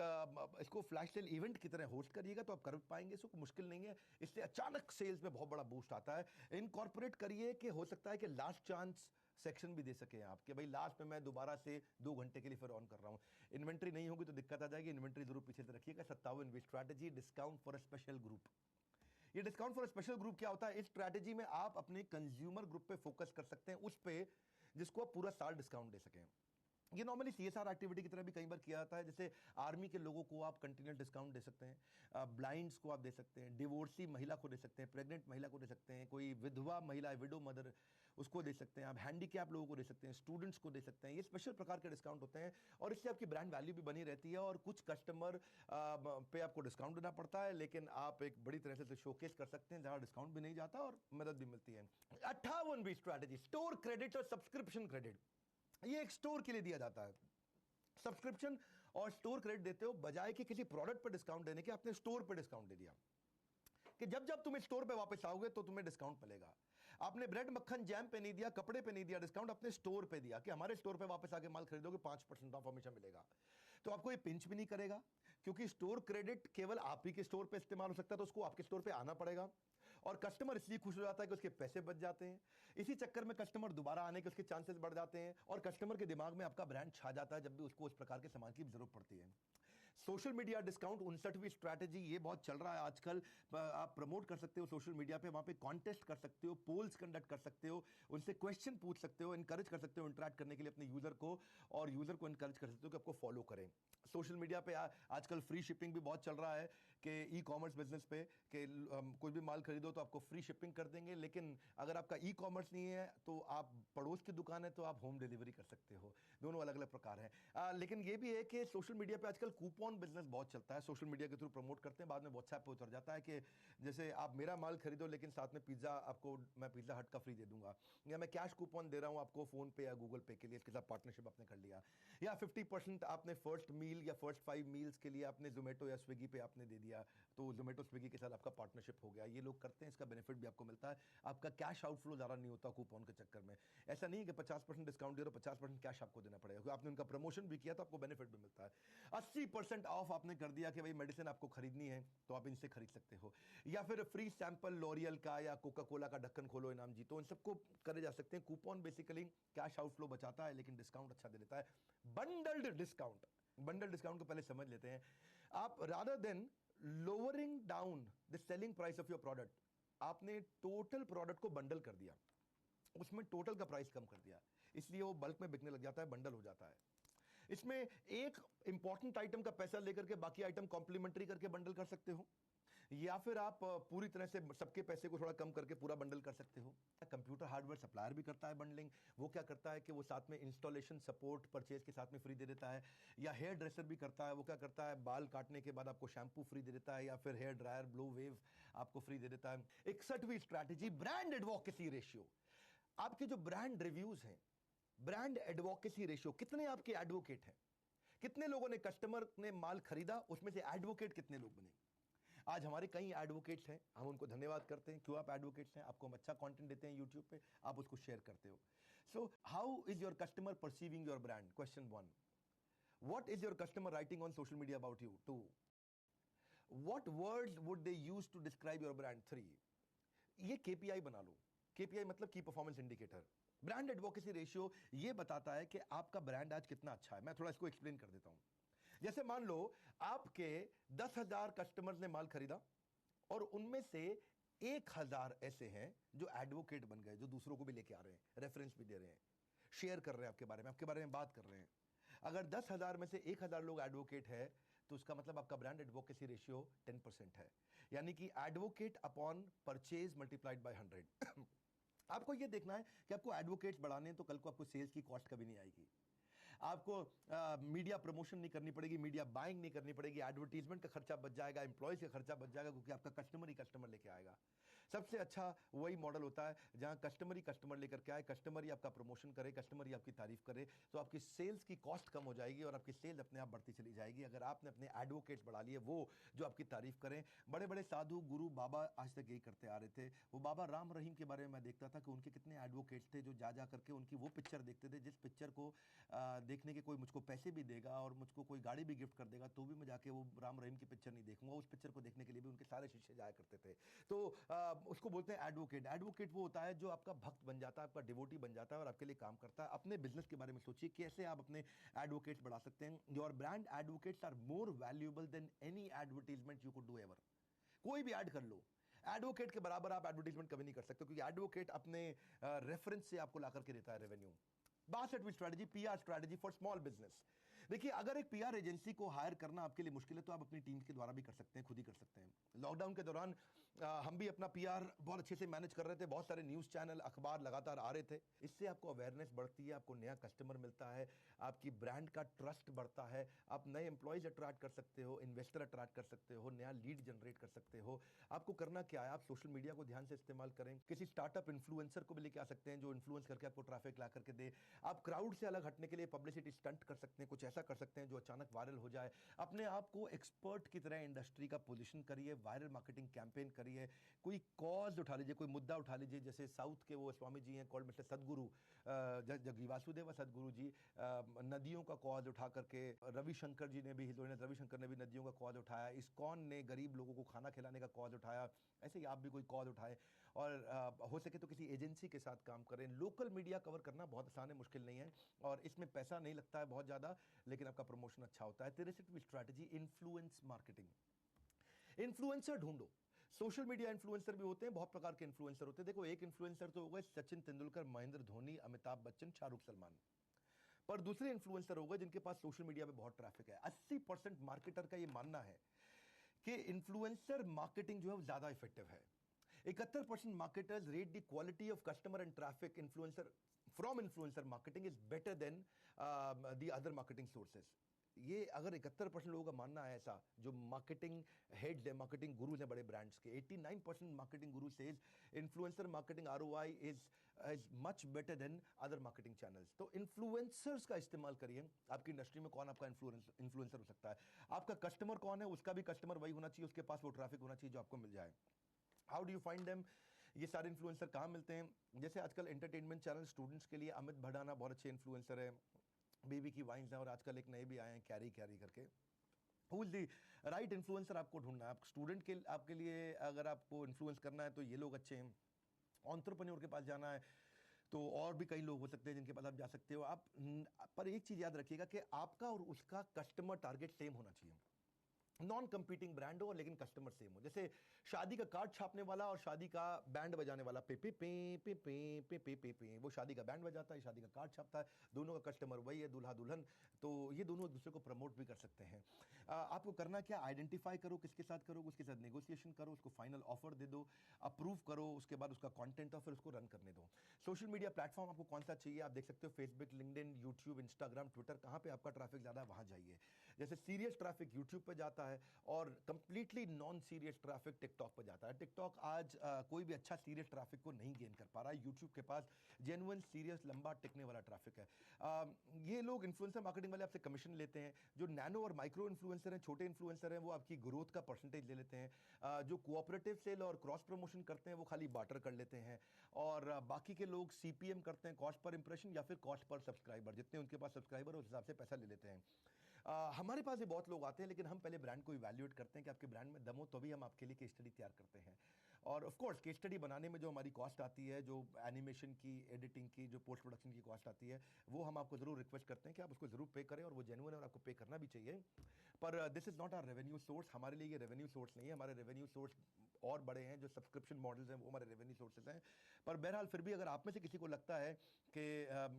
इसको फ्लैश सेल इवेंट की तरह होस्ट करिएगा तो आप कर पाएंगे, इसको मुश्किल नहीं है। इससे अचानक सेल्स में बहुत बड़ा बूस्ट आता है। इनकॉर्पोरेट करिए कि हो सकता है कि लास्ट चांस सेक्शन भी दे सके आप, कि भाई लास्ट में मैं दोबारा से 2 घंटे के लिए फिर ऑन कर रहा हूं। इन्वेंट्री नहीं होगी तो दिक्कत आ जाएगी, इन्वेंट्री जरूर पीछे से रखिएगा। 57वीं strategy, discount for a special group. ये डिस्काउंट फॉर स्पेशल ग्रुप क्या होता है? इस स्ट्रैटेजी में आप अपने कंज्यूमर ग्रुप पे फोकस कर सकते हैं, उस पे जिसको आप पूरा साल डिस्काउंट दे सकें। ये नॉर्मली सीएसआर एक्टिविटी की तरह भी कई बार किया जाता है। जैसे आर्मी के लोगों को आप कंटिन्यूस डिस्काउंट दे सकते हैं, ब्लाइंड्स को आप दे सकते हैं, डिवोर्सी महिला को दे सकते हैं, प्रेग्नेंट महिला को दे सकते हैं, कोई विधवा महिला, विडो मदर, उसको दे सकते हैं आप, हैंडीकैप लोगों को दे सकते हैं, स्टूडेंट्स को दे सकते हैं। ये स्पेशल प्रकार के डिस्काउंट होते हैं, और इससे आपकी ब्रांड वैल्यू भी बनी रहती है। और कुछ कस्टमर पे आपको डिस्काउंट देना पड़ता है, लेकिन आप एक बड़ी तरह से शोकेस कर सकते हैं जहां डिस्काउंट भी नहीं जाता और मदद भी मिलती है। 58वीं स्ट्रैटेजी, स्टोर क्रेडिट और सब्सक्रिप्शन क्रेडिट। ये एक स्टोर के लिए दिया जाता है। सब्सक्रिप्शन और स्टोर क्रेडिट देते हो, बजाय कि किसी प्रोडक्ट पर डिस्काउंट देने के आपने स्टोर पर डिस्काउंट दे दिया कि जब जब तुम स्टोर पे वापस आओगे तो तुम्हें डिस्काउंट मिलेगा। आपने ब्रेड, मक्खन, जैम पे नहीं दिया, कपड़े पे नहीं दिया डिस्काउंट, अपने स्टोर पे दिया कि हमारे स्टोर पे वापस आके माल खरीदोगे 5% ऑफ हमेशा मिलेगा। तो आपको ये पिंच भी नहीं करेगा, क्योंकि स्टोर क्रेडिट केवल आप ही के स्टोर पे इस्तेमाल हो सकता है, तो उसको आपके स्टोर पे आना पड़ेगा। और कस्टमर इसलिए खुश हो जाता है कि उसके पैसे बच जाते हैं। इसी चक्कर में कस्टमर दोबारा आने के उसके चांसेस बढ़ जाते हैं, और कस्टमर के दिमाग में आपका ब्रांड छा जाता है जब भी उसको उस प्रकार के सामान की जरूरत पड़ती है। सोशल मीडिया डिस्काउंट, 59वीं स्ट्रैटेजी, ये बहुत चल रहा है आजकल। आप प्रमोट कर सकते हो सोशल मीडिया पे, वहां पे कॉन्टेस्ट कर सकते हो, पोल्स कंडक्ट कर सकते हो, उनसे क्वेश्चन पूछ सकते हो, इनकरेज कर सकते हो इंटरेक्ट करने के लिए अपने यूजर को, और यूजर को इनकरेज कर सकते हो कि आपको फॉलो करें। सोशल मीडिया पे आजकल फ्री शिपिंग भी बहुत चल रहा है कि ई कॉमर्स बिजनेस पे कि कोई भी माल खरीदो तो आपको फ्री शिपिंग कर देंगे, लेकिन अगर आपका ई कॉमर्स नहीं है तो आप पड़ोस की दुकान है तो आप होम डिलीवरी कर सकते हो। दोनों अलग अलग प्रकार हैं। लेकिन ये भी है कि सोशल मीडिया पे आजकल कूपन बिजनेस बहुत चलता है, सोशल मीडिया के थ्रू प्रमोट करते हैं, बाद में व्हाट्सएप पे उतर जाता है कि जैसे आप मेरा माल खरीदो लेकिन साथ में पिज्जा आपको मैं पिज्जा हट का फ्री दे दूंगा, या मैं कैश कूपन दे रहा हूं आपको फोन पे या गूगल पे के लिए, इसके साथ पार्टनरशिप आपने कर लिया, या 50% आपने फर्स्ट मील या फर्स्ट 5 मील्स के लिए आपने जोमेटो या स्विगी पे आपने दे दिया, तो जोमेटो स्विगी के साथ आपका पार्टनरशिप हो गया। ये लोग करते हैं, इसका बेनिफिट भी आपको मिलता है, आपका कैश आउटफ्लो ज़्यादा नहीं होता कूपन के चक्कर में। ऐसा नहीं है कि 50% डिस्काउंट दे रहे हो 50% कैश आपको देना पड़ेगा, क्योंकि आपने उनका प्रमोशन भी किया तो आपको बेनिफिट भी मिलता है। 80% ऑफ आपने कर दिया कि भाई मेडिसिन आपको खरीदनी है तो आप इनसे खरीद सकते हो, या फिर फ्री सैंपल लॉरियल का या कोका कोला का ढक्कन खोलो इनाम जीतो, इन सबको करे जा सकते हैं। कूपन बेसिकली कैश आउटफ्लो बचाता है लेकिन डिस्काउंट अच्छा दे देता है। बंडल्ड डिस्काउंट, बंडल डिस्काउंट को पहले समझ लेते हैं। आप rather than lowering down the selling price of your product, आपने टोटल प्रोडक्ट को बंडल कर दिया, उसमें टोटल का प्राइस कम कर दिया, इसलिए वो बल्क में बिकने लग जाता है, बंडल हो जाता है। इसमें एक इंपॉर्टेंट आइटम का पैसा लेकर के बाकी आइटम कॉम्प्लीमेंट्री करके बंडल कर सकते हो, या फिर आप पूरी तरह से सबके पैसे को थोड़ा कम करके पूरा बंडल कर सकते हो। कंप्यूटर हार्डवेयर सप्लायर भी करता है बंडलिंग, वो क्या करता है कि वो साथ में इंस्टॉलेशन सपोर्ट परचेज के साथ में फ्री दे देता है, या हेयर ड्रेसर भी करता है, वो क्या करता है बाल काटने के बाद आपको शैम्पू फ्री दे देता है, या फिर हेयर ड्रायर ब्लो वेव आपको फ्री दे देता है। 61वीं स्ट्रैटेजी ब्रांड एडवोकेसी रेशियो, आपके जो ब्रांड रिव्यूज हैं, ब्रांड एडवोकेसी रेशियो, कितने आपके एडवोकेट हैं, कितने लोगों ने कस्टमर ने माल खरीदा उसमें से एडवोकेट कितने लोग बने। आज हमारे कई एडवोकेट्स हैं, हम उनको धन्यवाद करते हैं। क्यों आप एडवोकेट्स हैं? आपको हम अच्छा कंटेंट देते हैं यूट्यूब पे, आप उसको शेयर करते हो। So how is your customer perceiving your brand? Question 1, what is your customer writing on social media about you? 2, what words would they use to describe your brand? 3, ये केपीआई बना लो। केपीआई मतलब की performance indicator. Brand advocacy ratio ये बताता है कि आपका ब्रांड आज कितना अच्छा है। मैं थोड़ा इसको एक्सप्लेन कर देता हूं। जैसे मान लो आपके 10,000 कस्टमर्स ने माल खरीदा और उनमें से 1,000 ऐसे हैं जो एडवोकेट बन गए, जो दूसरों को भी लेके आ रहे हैं, रेफरेंस भी दे रहे हैं, शेयर कर रहे हैं आपके बारे में बात कर रहे हैं। अगर 10,000 में से 1,000 लोग एडवोकेट है तो उसका मतलब आपका ब्रांड एडवोकेसी रेशियो 10% है, यानी कि advocate upon purchase multiplied by 100। आपको यह देखना है कि आपको एडवोकेट्स बढ़ाने हैं तो कल को आपको सेल्स की कॉस्ट कभी नहीं आएगी, आपको मीडिया प्रमोशन नहीं करनी पड़ेगी, मीडिया बाइंग नहीं करनी पड़ेगी, एडवर्टीजमेंट का खर्चा बच जाएगा, एम्प्लॉयज का खर्चा बच जाएगा, क्योंकि आपका कस्टमर ही कस्टमर लेके आएगा। सबसे अच्छा वही मॉडल होता है जहां कस्टमर ही कस्टमर लेकर के आए, कस्टमर ही आपका प्रमोशन करे, कस्टमर ही आपकी तारीफ करे, तो आपकी सेल्स की कॉस्ट कम हो जाएगी और आपकी सेल्स अपने आप बढ़ती चली जाएगी अगर आपने अपने एडवोकेट्स बढ़ा लिए, वो जो आपकी तारीफ करें। बड़े बड़े साधु गुरु बाबा आज तक यही करते आ रहे थे। वो बाबा राम रहीम के बारे में मैं देखता था कि उनके कितने एडवोकेट्स थे जो जा जा करके उनकी वो पिक्चर देखते थे, जिस पिक्चर को देखने के कोई मुझको पैसे भी देगा और मुझको कोई गाड़ी भी गिफ्ट कर देगा तो भी मैं जाके वो राम रहीम की पिक्चर नहीं देखूंगा, उस पिक्चर को देखने के लिए भी उनके सारे शिष्य जाया करते थे। तो उसको बोलते हैं एडवोकेट। एडवोकेट वो होता है जो आपका भक्त बन जाता है, आपका डिवोटी बन जाता है और आपके लिए काम करता है। अपने बिजनेस के बारे में सोचिए कैसे आप अपने एडवोकेट्स बढ़ा सकते हैं। Your brand advocates are more valuable than any advertisement you could do ever. कोई भी ऐड कर लो, एडवोकेट के बराबर आप एडवर्टाइजमेंट कभी नहीं कर सकते, क्योंकि एडवोकेट अपने रेफरेंस से आपको ला करके देता है रेवेन्यू। 62वीं strategy, PR strategy for small business. देखिए, अगर एक पीआर एजेंसी को हायर करना आपके लिए मुश्किल है तो आप अपनी टीम के द्वारा भी कर सकते हैं, खुद ही कर सकते हैं। लॉकडाउन के दौरान हम भी अपना पीआर बहुत अच्छे से मैनेज कर रहे थे, बहुत सारे न्यूज़ चैनल अखबार लगातार आ रहे थे। इससे आपको अवेयरनेस बढ़ती है, आपको नया कस्टमर मिलता है, आपकी ब्रांड का ट्रस्ट बढ़ता है, आप नए एम्प्लॉयज अट्रैक्ट कर सकते हो, इन्वेस्टर अट्रैक्ट कर सकते हो, नया लीड जनरेट कर सकते हो। आपको करना क्या है, आप सोशल मीडिया को ध्यान से इस्तेमाल करें, किसी स्टार्टअप इन्फ्लुएंसर को भी लेके आ सकते हैं जो इन्फ्लुएंस करके आपको ट्रैफिक ला करके दे। आप क्राउड से अलग हटने के लिए पब्लिसिटी स्टंट कर सकते हैं, कुछ ऐसा कर सकते हैं जो अचानक वायरल हो जाए। अपने आप को एक्सपर्ट की तरह इंडस्ट्री का पोजीशन करिए, वायरल मार्केटिंग कैंपेन करिए, कोई कॉज उठा लीजिए, कोई मुद्दा उठा लीजिए। जैसे साउथ के वो स्वामी जी हैं कॉल्ड मिस्टर सदगुरु, जगी वासुदेव सदगुरु जी, नदियों का कॉज उठा करके, रविशंकर जी ने भी, रविशंकर ने भी नदियों का कॉज उठाया, इस्कॉन ने गरीब लोगों को खाना खिलाने का कॉज उठाया। ऐसे ही आप भी कोई कॉज उठाएं और हो सके तो किसी एजेंसी के साथ काम करें। लोकल मीडिया कवर करना बहुत आसान है, मुश्किल नहीं है, और इसमें पैसा नहीं लगता है बहुत ज़्यादा, लेकिन आपका प्रमोशन अच्छा होता है। 63वीं स्ट्रैटेजी, इन्फ्लुएंस मार्केटिंग। इन्फ्लुएंसर ढूंढो। सोशल मीडिया इन्फ्लुएंसर भी होते हैं, बहुत प्रकार के इन्फ्लुएंसर होते हैं। देखो, एक इन्फ्लुएंसर तो हो गए सचिन तेंदुलकर, महेंद्र धोनी, अमिताभ बच्चन, शाहरुख सलमान, पर दूसरे इन्फ्लुएंसर हो गए जिनके पास सोशल मीडिया पे बहुत ट्रैफिक है। 80% मार्केटर का ये मानना है कि इन्फ्लुएंसर मार्केटिंग जो है वो ज्यादा इफेक्टिव है। 71% marketers rate the quality of customer and traffic influencer marketing is better than the other marketing sources. ये अगर 71% लोगों का मानना है ऐसा, जो मार्केटिंग हेड्स है, मार्केटिंग गुरुज हैं बड़े ब्रांड्स के, 89% marketing Guru says influencer marketing ROI is much better than other marketing channels. तो इन्फ्लुएंसर्स का इस्तेमाल करिए। आपकी इंडस्ट्री में कौन आपका इन्फ्लुएंसर हो सकता है, आपका कस्टमर कौन है, उसका भी कस्टमर वही होना चाहिए, उसके पास वो ट्रैफिक होना चाहिए जो आपको मिल जाए। How do you find them? ये सारे इन्फ्लुएंसर कहाँ मिलते हैं? जैसे आजकल एंटरटेनमेंट चैनल स्टूडेंट्स के लिए अमित भड़ाना बहुत अच्छे इन्फ्लुएंसर है, बेबी की वाइन्स हैं, और आजकल एक नए भी आए हैं कैरी करके। Who is the right influencer आपको ढूंढना है। आप स्टूडेंट के आपके लिए अगर आपको इन्फ्लुएंस करना है तो ये लोग अच्छे हैं। एंटरप्रेन्योर के पास जाना है तो और भी कई लोग हो सकते हैं जिनके पास आप जा सकते हो। आप पर एक चीज याद रखिएगा कि आपका और उसका कस्टमर टारगेट सेम होना चाहिए। नॉन कंपीटिंग ब्रांड हो लेकिन कस्टमर सेम हो। जैसे शादी का कार्ड छापने वाला और शादी का बैंड बजाने वाला, पे पे पे पे पे पे पे पे पे, वो शादी का बैंड बजाता है, शादी का कार्ड छापता है, दोनों का कस्टमर वही है, दूल्हा दुल्हन। तो ये दोनों एक दूसरे को प्रमोट भी कर सकते हैं। आपको करना क्या, आइडेंटिफाई करो किसके साथ करो, उसके साथ नेगोशिएशन करो, उसको फाइनल ऑफर दे दो, अप्रूव करो, उसके बाद उसका कॉन्टेंट और फिर उसको रन करने दो। सोशल मीडिया प्लेटफॉर्म आपको कौन सा चाहिए, आप देख सकते हो Facebook, LinkedIn, YouTube, Instagram, Twitter, कहाँ पे आपका ट्रैफिक ज्यादा है वहां जाइए। जैसे सीरियस ट्रैफिक यूट्यूब पे जाता है और completely non serious traffic TikTok पर जाता है। टिकटॉक आज कोई भी अच्छा सीरियस ट्रैफिक को नहीं गेन कर पा रहा है। यूट्यूब के पास जेन्युइन सीरियस लंबा टिकने वाला ट्रैफिक है। ये लोग इन्फ्लुएंसर मार्केटिंग वाले आपसे कमीशन लेते हैं। जो नैनो और माइक्रो इन्फ्लुएंसर हैं, छोटे इन्फ्लुएंसर हैं, वो आपकी ग्रोथ का परसेंटेज ले लेते हैं। जो कोऑपरेटिव सेल और क्रॉस प्रमोशन करते हैं वो खाली बार्टर कर लेते हैं। और बाकी के लोग CPM करते हैं, कॉस्ट पर इंप्रेशन या फिर कॉस्ट पर सब्सक्राइबर, जितने उनके पास सब्सक्राइबर उस हिसाब से पैसा ले लेते हैं। हमारे पास ये बहुत लोग आते हैं, लेकिन हम पहले ब्रांड को इवैल्यूएट करते हैं कि आपके ब्रांड में दम हो, तभी हम आपके लिए केस स्टडी तैयार करते हैं। और ऑफ कोर्स केस स्टडी बनाने में जो हमारी कॉस्ट आती है, जो एनिमेशन की, एडिटिंग की, जो पोस्ट प्रोडक्शन की कॉस्ट आती है, वो हम आपको जरूर रिक्वेस्ट करते हैं कि आप उसको जरूर पे करें, और वो जेन्युइन है और आपको पे करना भी चाहिए। पर this is not our revenue source. हमारे लिए ये रेवेन्यू सोर्स नहीं है। हमारे रेवेन्यू सोर्स और बड़े हैं, जो सब्सक्रिप्शन मॉडल्स हैं वो हमारे रेवेन्यू सोर्सेज हैं। पर बहरहाल फिर भी अगर आप में से किसी को लगता है कि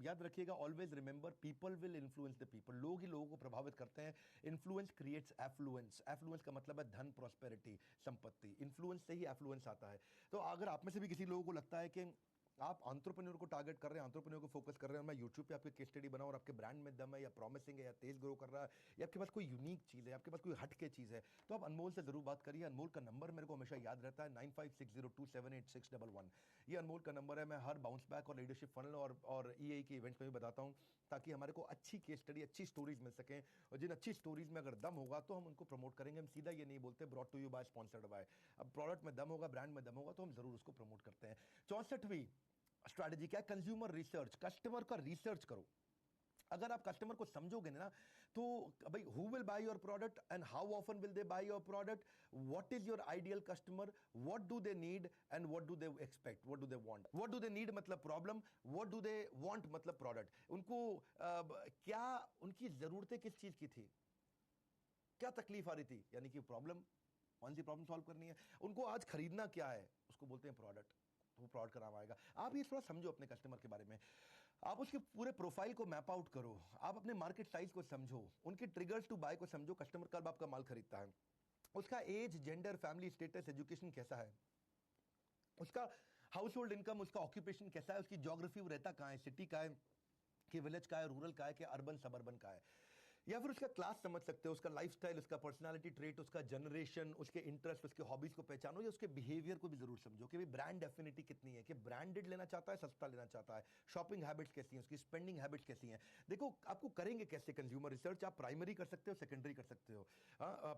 याद रखिएगा, always remember, people will influence the people. लोग ही लोगों को प्रभावित करते हैं। Influence creates affluence. एफ्लुएंस का मतलब है धन, प्रॉस्पेरिटी, संपत्ति। इन्फ्लुएंस से ही एफ्लुएंस आता है। तो अगर आप में से भी किसी लोगों को लगता है कि आप एंटरप्रेन्योर को टारगेट कर रहे हैं, एंटरप्रेन्योर को फोकस कर रहे हैं, मैं यूट्यूब पे आपके केस स्टडी बनाऊं और आपके ब्रांड में दम है, या प्रॉमिसिंग है, या तेज ग्रो कर रहा है, या आपके पास कोई यूनिक चीज़ है, आपके पास कोई हटके चीज़ है, तो आप अनमोल से जरूर बात करिए। अनमोल का नंबर मेरे को हमेशा याद रहता है, 9560278611। ये अनमोल का नंबर है। मैं हर बाउंस बैक और लीडरशिप फनल और EA के इवेंट्स में भी बताता हूँ, ताकि हमारे को अच्छी केस स्टडी, अच्छी स्टोरीज मिल सकें। और जिन अच्छी स्टोरीज में अगर दम होगा तो हम उनको प्रमोट करेंगे। हम सीधा ये नहीं बोलते brought to you by, sponsored by. अब प्रोडक्ट में दम होगा, ब्रांड में दम होगा, तो हम जरूर उसको प्रमोट करते हैं। 64वीं स्ट्रैटेजी क्या है? Consumer research. कस्टमर का रिसर्च करो। अगर आप कस्टमर को समझोगे ना, तो भाई who will buy your product and how often will they buy your product, what is your ideal customer, what do they need and what do they expect, what do they want. What do they need मतलब problem, what do they want मतलब प्रोडक्ट। उनको क्या उनकी जरूरतें किस चीज की थी, क्या तकलीफ आ रही थी, यानी कि प्रॉब्लम, कौन सी प्रॉब्लम सॉल्व करनी है। उनको आज खरीदना क्या है, उसको बोलते हैं प्रोडक्ट। तो वो प्रोडक्ट का नाम आएगा। आप ये थोड़ा समझो अपने कस्टमर के बारे में। आप उसके पूरे प्रोफाइल को मैप आउट करो। आप अपने मार्केट साइज को समझो, उनके ट्रिगर्स टू बाय को समझो। कस्टमर कब आपका माल खरीदता है, उसका age, gender, family status, education कैसा है, उसका हाउस होल्ड इनकम, उसका ऑक्यूपेशन कैसा है, उसकी ज्योग्राफी, वो रहता कहाँ है, सिटी का है कि विलेज का है, रूरल का है कि अर्बन सबर्बन का है। या फिर उसका क्लास समझ सकते हो, उसका लाइफस्टाइल, उसका पर्सनालिटी ट्रेट, उसका जनरेशन, उसके इंटरेस्ट, उसके हॉबीज को पहचानो, या उसके बिहेवियर को भी जरूर समझो कि भाई ब्रांड एफिनिटी कितनी है, कि ब्रांडेड लेना चाहता है, सस्ता लेना चाहता है, शॉपिंग हैबिट्स कैसी हैं, उसकी स्पेंडिंग हैबिट्स कैसी हैं। देखो आपको करेंगे कैसे कंज्यूमर रिसर्च? आप प्राइमरी कर सकते हो, सेकेंडरी कर सकते हो।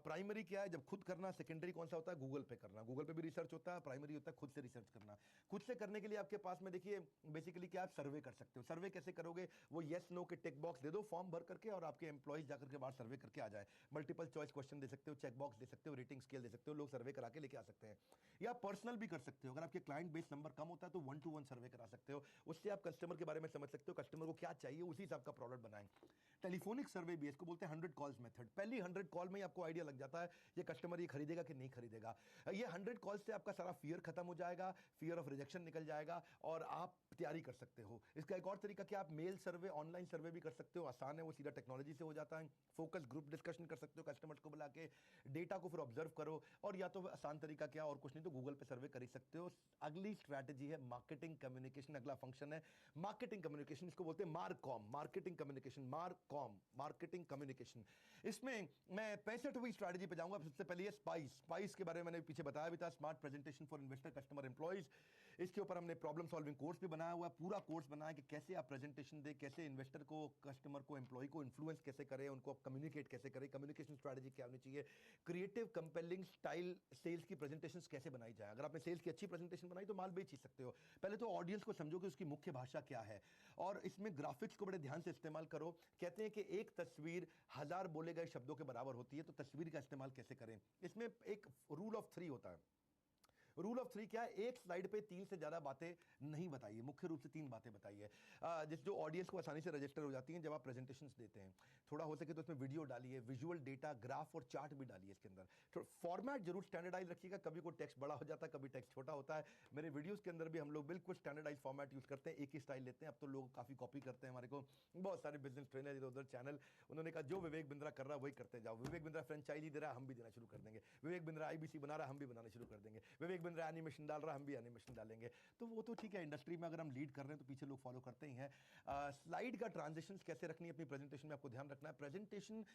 प्राइमरी क्या है, जब खुद करना। सेकेंडरी कौन सा होता है, गूगल पे करना। गूगल पे भी रिसर्च होता है। प्राइमरी होता है खुद से रिसर्च करना। खुद से करने के लिए आपके पास में देखिए बेसिकली क्या, आप सर्वे कर सकते हो। सर्वे कैसे करोगे, वो येस नो के टिक बॉक्स दे दो फॉर्म भर करके, और आपके एम्प्लॉइज जाकर के बाहर सर्वे करके आ जाए। मल्टीपल चॉइस क्वेश्चन दे सकते हो, चेक बॉक्स दे सकते हो, रेटिंग स्केल दे सकते हो, लोग सर्वे करा के लेके आ सकते हैं। या पर्सनल भी कर सकते हो। अगर आपके क्लाइंट बेस नंबर कम होता है तो 1-to-1 सर्वे करा सकते हो। उससे आप कस्टमर के बारे में समझ सकते हो, कस्टमर को क्या चाहिए, उसी हिसाब का प्रोडक्ट बनाएं। टेलीफोनिक सर्वे भी है, इसको बोलते हैं 100 कॉल्स मेथड। पहली 100 कॉल में ही आपको आइडिया लग जाता है ये कस्टमर ये खरीदेगा कि नहीं खरीदेगा। ये 100 कॉल से आपका सारा फियर खत्म हो जाएगा, फियर ऑफ रिजेक्शन निकल जाएगा और आप तैयारी कर सकते हो। इसका एक और तरीका क्या, आप मेल सर्वे, ऑनलाइन सर्वे भी कर सकते हो, आसान है, वो सीधा टेक्नोलॉजी से हो जाता है। फोकस ग्रुप डिस्कशन कर सकते हो कस्टमर्स को बुला के, डेटा को फिर ऑब्जर्व करो, और या तो आसान तरीका क्या, और कुछ नहीं तो गूगल पे सर्वे कर ही सकते हो। अगली स्ट्रैटेजी है मार्केटिंग कम्युनिकेशन, अगला फंक्शन है मार्केटिंग कम्युनिकेशन, इसको बोलते हैं मार्कॉम, मार्केटिंग कम्युनिकेशन, मार्कॉम, मार्केटिंग कम्युनिकेशन। इसमें मैं 65वीं स्ट्रैटेजी पे जाऊंगा। सबसे पहले ये स्पाइस के बारे में मैंने पीछे बताया भी था, smart presentation for investor, customer, employees. इसके ऊपर हमने प्रॉब्लम सॉल्विंग कोर्स भी बनाया हुआ है, पूरा कोर्स बनाया कि कैसे आप प्रेजेंटेशन दे, कैसे इन्वेस्टर को, कस्टमर को, एम्प्लॉय को इन्फ्लुएंस कैसे करें, उनको कम्युनिकेट कैसे करें, कम्युनिकेशन स्ट्रैटेजी क्या होनी चाहिए, क्रिएटिव कंपेलिंग स्टाइल सेल्स की प्रेजेंटेशंस कैसे बनाई जाए। अगर आपने सेल्स की अच्छी प्रेजेंटेशन बनाई तो माल बेच ही सकते हो। पहले तो ऑडियंस को समझो कि उसकी मुख्य भाषा क्या है, और इसमें ग्राफिक्स को बड़े ध्यान से इस्तेमाल करो। कहते हैं कि एक तस्वीर 1000 बोले गए शब्दों के बराबर होती है, तो तस्वीर का इस्तेमाल कैसे करें। इसमें एक रूल ऑफ 3 होता है। रूल ऑफ 3 क्या है, एक स्लाइड पे 3 से ज्यादा बातें नहीं बताइए, मुख्य रूप से 3 बातें बताइए, जिस जो ऑडियंस को आसानी से रजिस्टर हो जाती हैं जब आप प्रेजेंटेशंस देते हैं। थोड़ा हो सके तो इसमें वीडियो डालिए, विजुअल डेटा, ग्राफ और चार्ट भी डालिए इसके अंदर। तो फॉर्मेट जरूर स्टैंडर्डाइज रखिएगा, कभी कोई टेक्स्ट बड़ा हो जाता है, कभी टेक्स्ट छोटा होता है। मेरे वीडियोस के अंदर भी हम लोग बिल्कुल स्टैंडर्डाइज फॉर्मेट यूज करते हैं, एक ही स्टाइल लेते हैं। अब तो लोग काफी कॉपी करते हैं, हमारे को बहुत सारे बिजनेस ट्रेनर इधर उधर चैनल, उन्होंने कहा जो विवेक बिंद्रा कर रहा है वही करते जाओ। विवेक बिंद्रा फ्रेंचाइजी दे रहा है, हम भी देना शुरू कर देंगे। विवेक बिंद्रा आईबीसी बना रहा है, हम भी बनाना शुरू कर देंगे। विवेक बिंद्रा एनिमेशन डाल रहा है, हम भी एनिमेशन डालेंगे। तो वो तो ठीक है, इंडस्ट्री में अगर हम लीड कर रहे हैं तो पीछे लोग फॉलो करते ही हैं। स्लाइड का ट्रांजिशंस कैसे रखनी है अपनी प्रेजेंटेशन में, आपको ध्यान रखना है। Presentation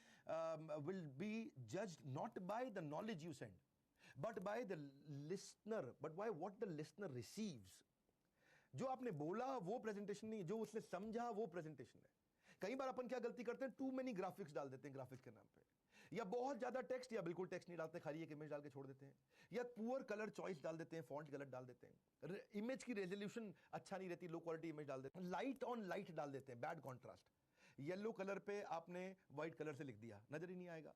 will be judged not by the knowledge you send, but by the listener, but by what the listener receives. जो आपने बोला वो प्रेजेंटेशन नहीं, जो उसने समझा वो प्रेजेंटेशन है। कई बार अपन क्या गलती करते हैं, टू मेनी ग्राफिक्स डाल देते हैं ग्राफिक्स के नाम पे, या बहुत ज्यादा टेक्स्ट, या बिल्कुल टेक्स्ट नहीं डालते, खाली एक इमेज डाल के छोड़ देते हैं, या पुअर कलर चॉइस डाल देते हैं, फॉन्ट गलत डाल देते हैं, इमेज की रेजोल्यूशन अच्छा नहीं रहती, लो क्वालिटी इमेज डाल देते हैं, लाइट ऑन लाइट डाल देते हैं, बैड कॉन्ट्रास्ट। येलो कलर पे आपने व्हाइट कलर से लिख दिया, नजर ही नहीं आएगा।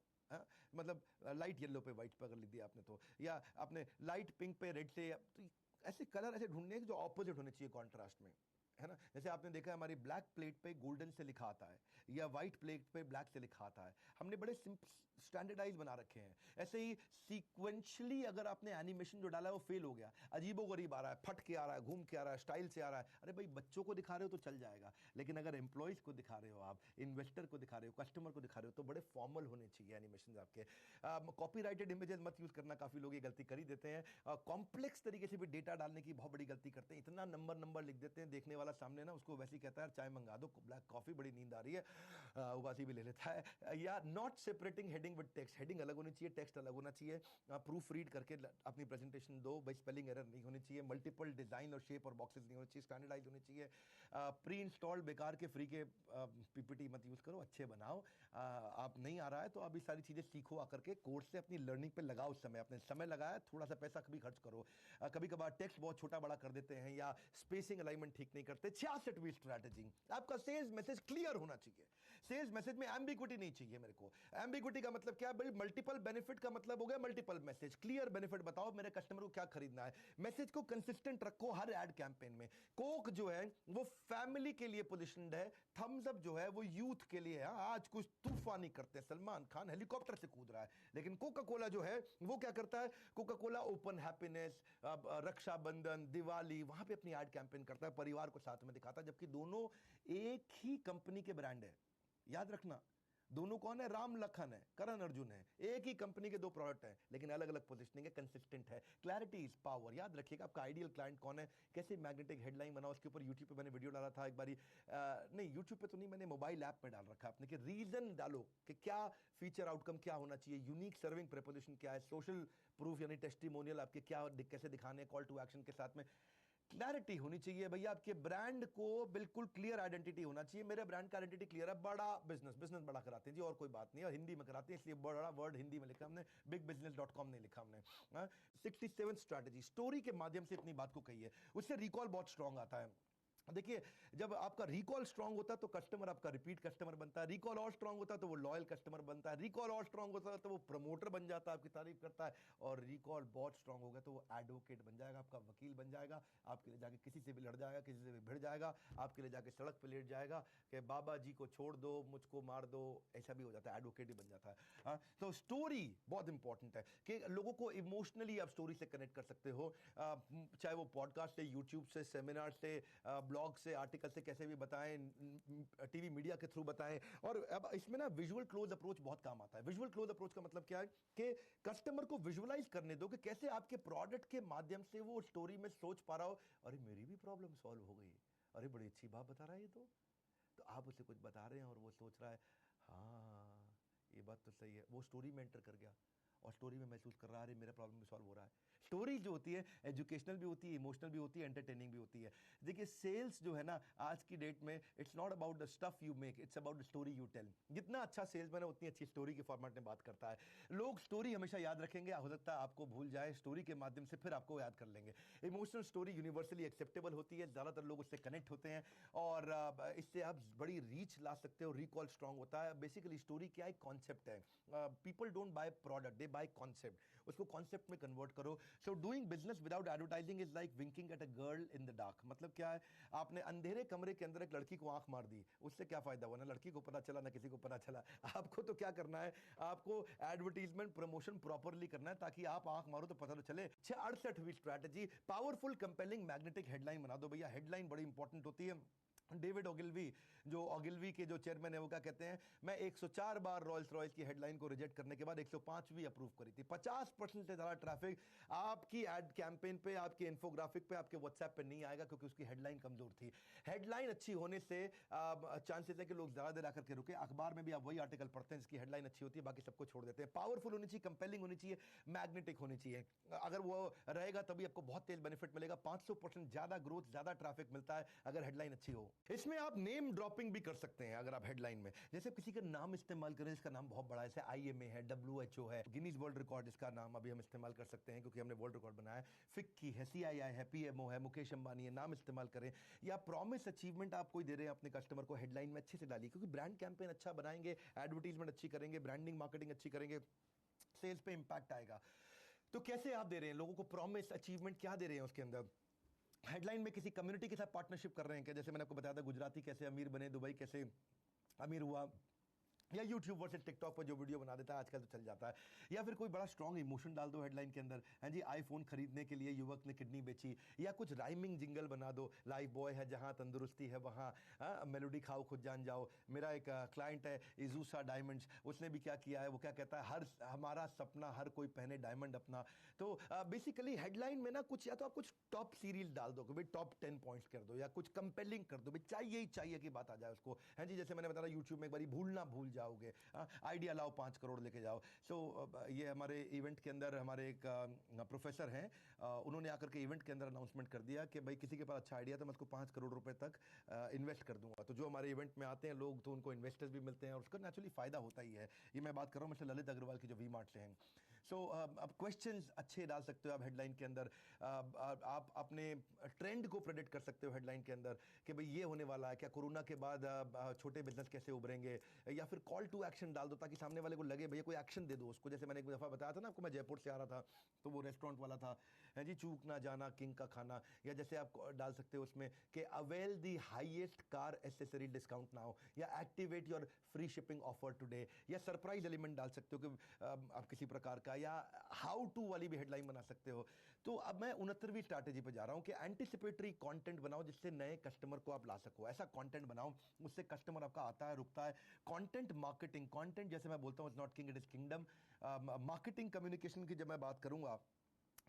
मतलब लाइट येलो पे व्हाइट पे अगर लिख दिया आपने तो, या आपने लाइट पिंक पे रेड से, तो ऐसे कलर ऐसे ढूंढने जो ऑपोजिट होने चाहिए कॉन्ट्रास्ट में, है ना। जैसे आपने देखा है हमारी ब्लैक प्लेट पे गोल्डन से लिखा आता है, या व्हाइट प्लेट पे ब्लैक से लिखा आता है, हमने बड़े स्टैंडर्डाइज बना रखे हैं। ऐसे ही सीक्वेंशली अगर आपने एनिमेशन जो डाला है वो फेल हो गया, अजीबोगरीब आ रहा है, फट के आ रहा है, घूम के आ रहा है, स्टाइल से आ रहा है, अरे भाई बच्चों को दिखा रहे हो तो चल जाएगा, लेकिन अगर एम्प्लॉयज को दिखा रहे हो, आप इन्वेस्टर को दिखा रहे हो, कस्टमर को दिखा रहे हो, तो बड़े फॉर्मल होने चाहिए एनिमेशन आपके। कॉपीराइटेड इमेजेस मत यूज करना, काफी लोग ये गलती कर ही देते हैं। कॉम्प्लेक्स तरीके से भी डेटा डालने की बहुत बड़ी गलती करते हैं, इतना नंबर लिख देते हैं, देखने वाला सामने ना उसको वैसे ही कहता है चाय मंगा दो, ब्लैक कॉफी, बड़ी नींद आ रही है, उबासी भी ले लेता है। या not separating heading with text, heading अलग होनी चाहिए, टेक्स्ट अलग होना चाहिए। प्रूफ रीड करके अपनी प्रेजेंटेशन दो भाई, स्पेलिंग एरर नहीं होनी चाहिए, मल्टीपल डिजाइन और शेप और बॉक्सेस नहीं होने चाहिए, स्टैंडर्डाइज होनी चाहिए। प्री इंस्टॉल्ड बेकार के फ्री के पीपीटी मत यूज करो, अच्छे बनाओ। आप नहीं आ रहा है तो आप ये सारी चीजें सीखो आकर के, कोर्स से अपनी लर्निंग पे लगाओ समय, अपने समय लगाया, थोड़ा सा पैसा कभी खर्च करो। कभी कभार टेक्स्ट बहुत छोटा बड़ा कर देते हैं, या स्पेसिंग अलाइनमेंट ठीक नहीं करते। 66वीं स्ट्रैटेजी, आपका सेल्स मैसेज क्लियर होना चाहिए। सेल्स मैसेज में एम्बिग्विटी नहीं चाहिए मेरे को। एम्बिग्विटी का मतलब क्या है भाई, मल्टीपल बेनिफिट का मतलब हो गया मल्टीपल मैसेज। क्लियर बेनिफिट बताओ मेरे कस्टमर को क्या खरीदना है, मैसेज को कंसिस्टेंट रखो हर एड कैंपेन में। कोक जो है वो फैमिली के लिए पोजिशनड है, थम्स अप जो है वो यूथ के लिए है। आज कुछ तूफानी करते हैं, सलमान खान हेलीकॉप्टर से कूद रहा है, लेकिन कोका कोला जो है वो क्या करता है, Coca Cola open happiness, Rakshabandhan, Diwali, वहां पे अपनी एड कैंपेन करता है, परिवार को साथ में दिखाता है, जबकि दोनों एक ही कंपनी के ब्रांड है। याद रखना, दोनों कौन है, राम लखन है, करण अर्जुन है, एक ही कंपनी के दो प्रोडक्ट हैं, लेकिन अलग अलग पोजीशनिंग है, कंसिस्टेंट है। Clarity is power. याद रखिएगा आपका आइडियल क्लाइंट कौन है, कैसे मैग्नेटिक हेडलाइन बनाओ, उसके ऊपर यूट्यूब पे मैंने वीडियो डाला था एक बारी, नहीं यूट्यूब पे तो नहीं, मैंने मोबाइल ऐप में डाल रखा आपने, कि रीजन डालो कि क्या फीचर आउटकम क्या होना चाहिए, यूनिक सर्विंग प्रेपोजिशन क्या है, सोशल प्रूफ यानी टेस्टिमोनियल आपके क्या कैसे दिखाने, कॉल टू एक्शन के साथ में क्लैरिटी होनी चाहिए भैया। आपके ब्रांड को बिल्कुल क्लियर आइडेंटिटी होना चाहिए। मेरे ब्रांड का आइडेंटिटी क्लियर है, बड़ा बिजनेस बड़ा कराते हैं जी, और कोई बात नहीं, और हिंदी में कराते हैं इसलिए बड़ा वर्ड हिंदी में लिखा हमने, bigbusiness.com नहीं लिखा हमने। 67 स्ट्रैटेजी, स्टोरी के माध्यम से अपनी बात को कही है, उससे रिकॉल बहुत स्ट्रांग आता है। देखिए, जब आपका रिकॉल स्ट्रांग होता है तो कस्टमर आपका रिपीट कस्टमर बनता है, रिकॉल और स्ट्रांग होता है तो वो लॉयल कस्टमर बनता है, रिकॉल और स्ट्रांग होता है तो वो प्रमोटर बन जाता है, आपकी तारीफ करता है, और रिकॉल बहुत स्ट्रांग होगा तो वो एडवोकेट बन जाएगा, आपका वकील बन जाएगा, आपके लिए जाके किसी से भी लड़ जाएगा, किसी से भी भिड़ जाएगा, आपके लिए जाके सड़क पर लेट जाएगा कि बाबा जी को छोड़ दो, मुझको मार दो, ऐसा भी हो जाता है, एडवोकेट ही बन जाता है। हाँ, तो स्टोरी बहुत इंपॉर्टेंट है कि लोगों को इमोशनली आप स्टोरी से कनेक्ट कर सकते हो, चाहे वो पॉडकास्ट से, यूट्यूब से, सेमिनार से, ब्लॉग से, आर्टिकल से, कैसे भी बताएं, टीवी मीडिया के थ्रू बताएं। और अब इसमें ना विजुअल क्लोज अप्रोच बहुत काम आता है। विजुअल क्लोज अप्रोच का मतलब क्या है कि कस्टमर को विजुअलाइज करने दो कि कैसे आपके प्रोडक्ट के माध्यम से वो स्टोरी में सोच पा रहा हो, अरे मेरी भी प्रॉब्लम सॉल्व हो गई, अरे बड़ी अच्छी बात बता रहा है ये तो आप उसे कुछ बता रहे हैं और वो सोच रहा है हाँ ये बात तो सही है, वो स्टोरी में एंटर कर गया और स्टोरी में महसूस कर रहा है अरे मेरा प्रॉब्लम भी सॉल्व हो रहा है। स्टोरी जो होती है एजुकेशनल भी होती है, इमोशनल भी होती है, एंटरटेनिंग भी होती है। देखिए सेल्स जो है ना आज की डेट में, it's not about the stuff you make, it's about the story you tell. जितना अच्छा सेल्समैन है उतनी अच्छी स्टोरी के फॉर्मेट में बात करता है। लोग स्टोरी हमेशा याद रखेंगे, हो सकता है आपको भूल जाए, स्टोरी के माध्यम से फिर आपको याद कर लेंगे। इमोशनल स्टोरी यूनिवर्सली एक्सेप्टेबल होती है, ज़्यादातर लोग उससे कनेक्ट होते हैं और इससे आप बड़ी रीच ला सकते हो, रिकॉल स्ट्रांग होता है। बेसिकली स्टोरी क्या एक कॉन्सेप्ट है, people don't buy product, they buy concept, उसको कॉन्सेप्ट में कन्वर्ट करो। So doing business without advertising is like winking at a girl in the dark. मतलब क्या है, आपने अंधेरे कमरे के अंदर एक लड़की को आंख मार दी, उससे क्या फायदा हुआ, ना लड़की को पता चला ना किसी को पता चला। आपको तो क्या करना है, आपको एडवर्टीजमेंट प्रमोशन प्रॉपरली करना है ताकि आप आंख मारो तो पता तो चले। 68वीं strategy, powerful compelling magnetic headline बना दो। भैया हेडलाइन बड़ी इंपॉर्टेंट होती है। डेविड ओगिलवी, जो ओगिलवी के जो चेयरमैन है, वो क्या कहते हैं, मैं 104 बार रॉयल्स रॉयस की हेडलाइन को रिजेक्ट करने के बाद 105वीं अप्रूव करी थी। 50% से ज़्यादा ट्रैफिक आपकी एड कैंपेन पे, आपके इन्फोग्राफिक पे, आपके व्हाट्सएप पे नहीं आएगा क्योंकि उसकी हेडलाइन कमजोर थी। हेडलाइन अच्छी होने से चांसेस है कि लोग ज़्यादा देर आकर के रुके। अखबार में भी आप वही आर्टिकल पढ़ते हैं जिसकी हेडलाइन अच्छी होती है, बाकी सबको छोड़ देते हैं। पावरफुल होनी चाहिए, कंपेलिंग होनी चाहिए, मैग्नेटिक होनी चाहिए। अगर वो रहेगा तभी आपको बहुत तेज बेनिफिट मिलेगा। 500% ज़्यादा ग्रोथ, ज़्यादा ट्रैफिक मिलता है अगर हेडलाइन अच्छी हो। इसमें आप नेम ड्रॉपिंग भी कर सकते हैं अगर आप हेडलाइन में, जैसे किसी का नाम इस्तेमाल करें, इसका नाम बहुत बड़ा है, जैसे IMA है, WHO है, गिनीज वर्ल्ड रिकॉर्ड, इसका नाम अभी हम इस्तेमाल कर सकते हैं क्योंकि हमने वर्ल्ड रिकॉर्ड बनाया है। फिक्की है, CII है, PMO है, मुकेश अंबानी है, नाम इस्तेमाल करें। या प्रॉमिस अचीवमेंट आप कोई दे रहे हैं अपने कस्टमर को, हेडलाइन में अच्छे से डालिए, क्योंकि ब्रांड कैंपेन अच्छा बनाएंगे, एडवर्टीजमेंट अच्छी करेंगे, ब्रांडिंग मार्केटिंग अच्छी करेंगे, सेल्स पे इंपैक्ट आएगा। तो कैसे आप दे रहे हैं लोगों को प्रॉमिस अचीवमेंट, क्या दे रहे हैं उसके अंदर। हेडलाइन में किसी कम्युनिटी के साथ पार्टनरशिप कर रहे हैं क्या, जैसे मैंने आपको बताया था गुजराती कैसे अमीर बने, दुबई कैसे अमीर हुआ, या यूट्यूब वर्सेस टिकटॉक पर जो वीडियो बना देता है आजकल तो चल जाता है। या फिर कोई बड़ा स्ट्रॉन्ग इमोशन डाल दो हेडलाइन के अंदर, हाँ जी आईफोन खरीदने के लिए युवक ने किडनी बेची, या कुछ राइमिंग जिंगल बना दो, लाइफ बॉय है जहाँ तंदुरुस्ती है वहाँ, मेलोडी खाओ खुद जान जाओ। मेरा एक क्लाइंट है इजूसा डायमंड्स, उसने भी क्या किया है, वो क्या कहता है, हर हमारा सपना हर कोई पहने डायमंड अपना। तो बेसिकली हेडलाइन में ना कुछ, या तो आप कुछ टॉप सीरीज डाल दो कि भाई टॉप 10 पॉइंट्स कर दो, या कुछ कंपेलिंग कर दो, भाई चाहिए ही चाहिए की बात आ जाए उसको। हाँ जी, जैसे मैंने बताया यूट्यूब में एक बारी भूलना भूल जाओगे, आइडिया लाओ 5 करोड़ लेके जाओ। सो ये हमारे इवेंट के अंदर हमारे एक प्रोफेसर हैं, उन्होंने आकर के इवेंट के अंदर अनाउंसमेंट कर दिया कि भाई किसी के पास अच्छा आइडिया तो मैं उसको 5 करोड़ रुपए तक इन्वेस्ट कर दूंगा। तो जो हमारे इवेंट में आते हैं लोग, तो उनको इन्वेस्टर्स भी मिलते हैं और उसका नेचुरली फायदा होता ही है। ये मैं बात कर रहा हूँ मिस्टर ललित अग्रवाल की जो वी मार्ट से हैं। सो अब क्वेश्चंस अच्छे डाल सकते हो आप हेडलाइन के अंदर, आप अपने ट्रेंड को प्रेडिक्ट कर सकते हो हेडलाइन के अंदर कि भाई ये होने वाला है, क्या कोरोना के बाद छोटे बिजनेस कैसे उभरेंगे। या फिर कॉल टू एक्शन डाल दो ताकि सामने वाले को लगे भैया कोई एक्शन दे दो उसको। जैसे मैंने एक दफ़ा बताया था ना आपको, मैं जयपुर से आ रहा था तो वो रेस्टोरेंट वाला था, है जी चूक ना जाना किंग का खाना। या जैसे आप डाल सकते हो उसमें कि avail the highest car accessory discount now, या activate your free shipping offer today, या सरप्राइज एलिमेंट डाल सकते हो कि आप किसी प्रकार का, या हाउ टू वाली भी हेडलाइन बना सकते हो। तो अब मैं 69वीं स्ट्रैटेजी पे जा रहा हूं कि एंटिसिपेटरी कंटेंट बनाओ जिससे नए कस्टमर को आप ला सको। ऐसा कंटेंट बनाओ उससे कस्टमर आपका आता है रुकता है। कंटेंट मार्केटिंग, कंटेंट जैसे मैं बोलता हूं it's not king it is kingdom. Marketing communication की जब मैं बात करूंगा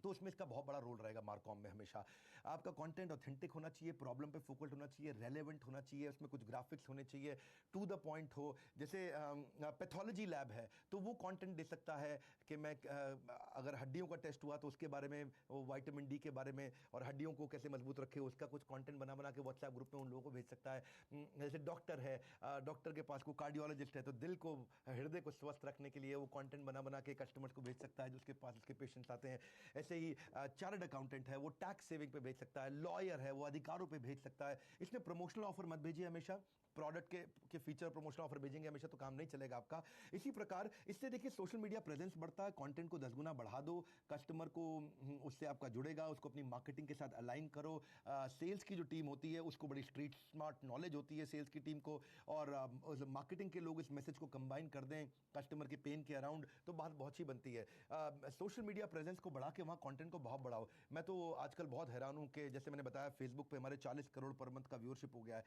तो उसमें इसका बहुत बड़ा रोल रहेगा मार्कॉम में। हमेशा आपका कंटेंट ऑथेंटिक होना चाहिए, प्रॉब्लम पे फोकस्ड होना चाहिए, रेलेवेंट होना चाहिए, उसमें कुछ ग्राफिक्स होने चाहिए, टू द पॉइंट हो। जैसे पैथोलॉजी लैब है तो वो कंटेंट दे सकता है कि मैं अगर हड्डियों का टेस्ट हुआ तो उसके बारे में, वो विटामिन डी के बारे में और हड्डियों को कैसे मजबूत रखे उसका कुछ कंटेंट बना बना के व्हाट्सएप ग्रुप में उन लोगों को भेज सकता है। जैसे डॉक्टर है, डॉक्टर के पास कोई कार्डियोलॉजिस्ट है तो दिल को, हृदय को स्वस्थ रखने के लिए वो कंटेंट बना बना के कस्टमर्स को भेज सकता है जो उसके पास उसके पेशेंट्स आते हैं। ऐसे ही चार्टर्ड अकाउंटेंट है वो टैक्स सेविंग पे भेज सकता है, लॉयर है वो अधिकारों पे भेज सकता है। इसमें प्रमोशनल ऑफर मत भेजिए हमेशा, प्रोडक्ट के फीचर प्रमोशनल ऑफर भेजेंगे हमेशा तो काम नहीं चलेगा आपका। इसी प्रकार इससे देखिए सोशल मीडिया प्रेजेंस बढ़ता है, कंटेंट को 10 गुना बढ़ा दो, कस्टमर को उससे आपका जुड़ेगा, उसको अपनी मार्केटिंग के साथ अलाइन करो। सेल्स की जो टीम होती है उसको बड़ी स्ट्रीट स्मार्ट नॉलेज होती है सेल्स की टीम को, और मार्केटिंग के लोग इस मैसेज को कंबाइन कर दें कस्टमर के पेन के अराउंड, तो बात बहुत अच्छी बनती है। सोशल मीडिया प्रेजेंस को बढ़ा के वहाँ कंटेंट को बहुत बढ़ाओ। मैं तो आजकल बहुत हैरान हूँ कि जैसे मैंने बताया फेसबुक पे हमारे 40 करोड़ पर मंथ का व्यूअरशिप हो गया है।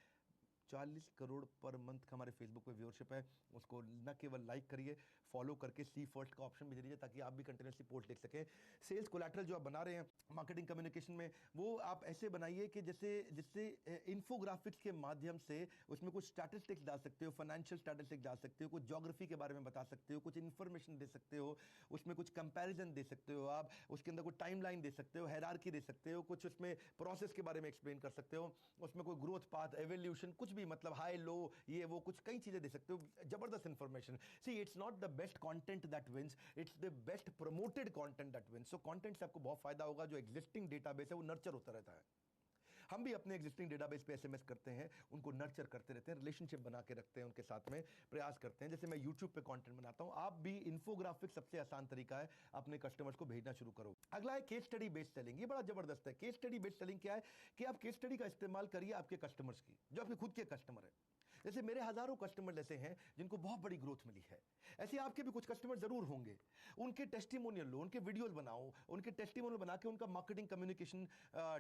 40 करोड़ पर मंथ का हमारे फेसबुक पे व्यूअरशिप है। उसको न केवल लाइक करिए, फॉलो करके सी फर्स्ट का ऑप्शन भी दे दीजिए ताकि आप भी कंटिन्यूसली पोस्ट देख सकें। सेल्स कोलैटरल जो आप बना रहे हैं मार्केटिंग कम्युनिकेशन में, वो आप ऐसे बनाइए कि जिससे इन्फोग्राफिक्स के माध्यम से उसमें कुछ स्टैटिस्टिक्स डाल सकते हो, फाइनेंशियल स्टैटिस्टिक्स डाल सकते हो, कुछ ज्योग्राफी के बारे में बता सकते हो, कुछ इन्फॉर्मेशन दे सकते हो, उसमें कुछ कंपैरिजन दे सकते हो आप, उसके अंदर कुछ टाइमलाइन दे सकते हो, हायरार्की दे सकते हो, कुछ उसमें प्रोसेस के बारे में एक्सप्लेन कर सकते हो, उसमें कोई ग्रोथ पाथ, एवोल्यूशन, कुछ भी मतलब हाई लो ये वो कुछ कई चीजें दे सकते हो, जबरदस्त information. See it's not the best content that wins, it's the best promoted content that wins. So content से आपको बहुत फायदा होगा, जो एग्जिस्टिंग डेटाबेस है वो नर्चर होता रहता है। हम भी अपने एग्जिस्टिंग डेटाबेस पे एसएमएस करते हैं, उनको नर्चर करते रहते हैं, रिलेशनशिप बना के रखते हैं उनके साथ में, प्रयास करते हैं। जैसे मैं यूट्यूब पे कंटेंट बनाता हूं, आप भी इन्फोग्राफिक सबसे आसान तरीका है, अपने कस्टमर्स को भेजना शुरू करो। अगला है केस स्टडी बेस्ड सेलिंग। ये बड़ा जबरदस्त है। केस स्टडी बेस्ड सेलिंग क्या है कि आप केस स्टडी का इस्तेमाल करिए आपके कस्टमर्स की, जो आपके खुद के कस्टमर है। जैसे मेरे हजारों कस्टमर ऐसे हैं जिनको बहुत बड़ी ग्रोथ मिली है, ऐसे आपके भी कुछ कस्टमर जरूर होंगे। उनके टेस्टिमोनियल लो, उनके वीडियोस बनाओ, उनके टेस्टिमोनियल बना के उनका मार्केटिंग कम्युनिकेशन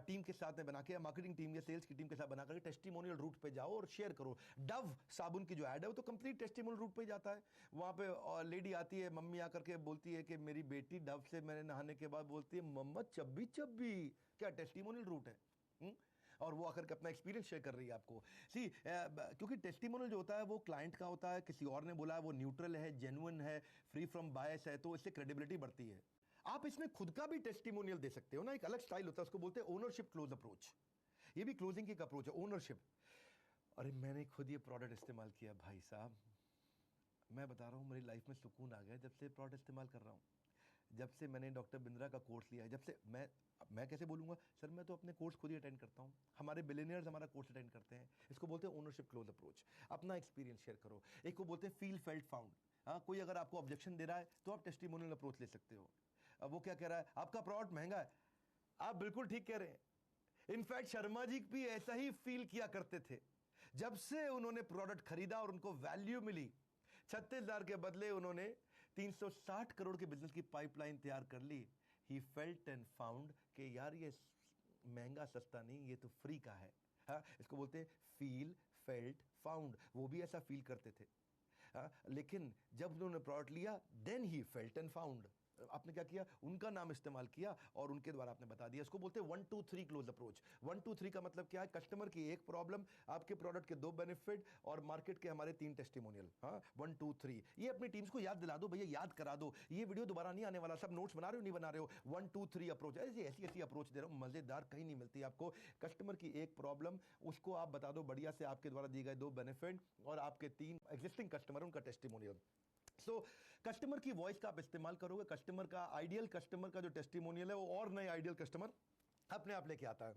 टीम के साथ में बना के, मार्केटिंग टीम या सेल्स की टीम के साथ बना करके टेस्टिमोनियल रूट पे जाओ और शेयर करो। डव साबुन की जो ऐड है वो तो कंप्लीट टेस्टिमोनियल रूट पे जाता है। वहां पे लेडी आती है, मम्मी आकर के बोलती है कि मेरी बेटी डव से मैंने नहाने के बाद बोलती है मम्मा चब्बी चब्बी। क्या टेस्टिमोनियल रूट है? और वो आकर के अपना एक्सपीरियंस शेयर कर रही है आपको। सी क्योंकि टेस्टिमोनियल जो होता है वो क्लाइंट का होता है, किसी और ने बोला है, वो न्यूट्रल है, जेन्युइन है, फ्री फ्रॉम बायस है, तो इससे क्रेडिबिलिटी बढ़ती है। आप इसमें खुद का भी टेस्टिमोनियल दे सकते हो ना, एक अलग स्टाइल होता है, उसको बोलते हैं ओनरशिप क्लोज अप्रोच। ये भी क्लोजिंग की एक अप्रोच है, ओनरशिप। अरे मैंने खुद ये प्रोडक्ट इस्तेमाल किया भाई साहब, मैं बता रहा हूँ मेरी लाइफ में सुकून आ गया जब से प्रोडक्ट इस्तेमाल कर रहा हूँ। जब से मैंने डॉक्टर बिंद्रा का कोर्स लिया है, जब से मैं कैसे बोलूँगा सर, मैं तो अपने कोर्स खुद ही अटेंड करता हूँ, हमारे बिलियनियर्स हमारा कोर्स अटेंड करते हैं। इसको बोलते हैं ओनरशिप क्लोज अप्रोच। अपना एक्सपीरियंस शेयर करो। एक को बोलते हैं फील फेल्ट फाउंड। हाँ, कोई अगर आपको ऑब्जेक्शन दे रहा है तो आप टेस्टिमोनियल अप्रोच ले सकते हो। अब वो क्या कह रहा है, आपका प्रोडक्ट महंगा है, आप बिल्कुल ठीक कह रहे हैं। इनफैक्ट शर्मा जी भी ऐसा ही फील किया करते थे। जब से उन्होंने प्रोडक्ट खरीदा और उनको वैल्यू मिली, 36,000 के बदले उन्होंने 360 करोड़ के बिजनेस की पाइपलाइन तैयार कर ली। ही फेल्ट एंड फाउंड कि यार ये महंगा सस्ता नहीं, ये तो फ्री का है। हाँ, इसको बोलते हैं फील फेल्ट फाउंड। वो भी ऐसा फील करते थे। हाँ, लेकिन जब उन्होंने प्रोडक्ट लिया देन ही फेल्ट एंड फाउंड। आपने क्या किया, उनका नाम इस्तेमाल किया और उनके द्वारा आपने बता दिया। इसको बोलते हैं 1 2 3 क्लोज अप्रोच। 1 2 3 का मतलब क्या है, कस्टमर की एक प्रॉब्लम, आपके प्रोडक्ट के 2 बेनिफिट और मार्केट के हमारे 3 टेस्टिमोनियल। हाँ, 1 2 3। ये अपनी टीम्स को याद दिला दो भैया, याद करा दो, ये वीडियो दोबारा नहीं आने वाला। सब नोट्स बना रहे हो नहीं बना रहे हो, 1 2 3 अप्रोच। ऐसी ऐसी अप्रोच दे रहा हूं, मजेदार, कहीं नहीं मिलती आपको। कस्टमर की एक प्रॉब्लम, उसको आप बता दो बढ़िया से, आपके द्वारा दिए गए 2 बेनिफिट और आपके 3 एग्जिस्टिंग कस्टमर उनका टेस्टिमोनियल। सो कस्टमर की वॉइस का आप इस्तेमाल करोगे, कस्टमर का, आइडियल कस्टमर का जो टेस्टिमोनियल है वो और नए आइडियल कस्टमर अपने आप लेके आता है।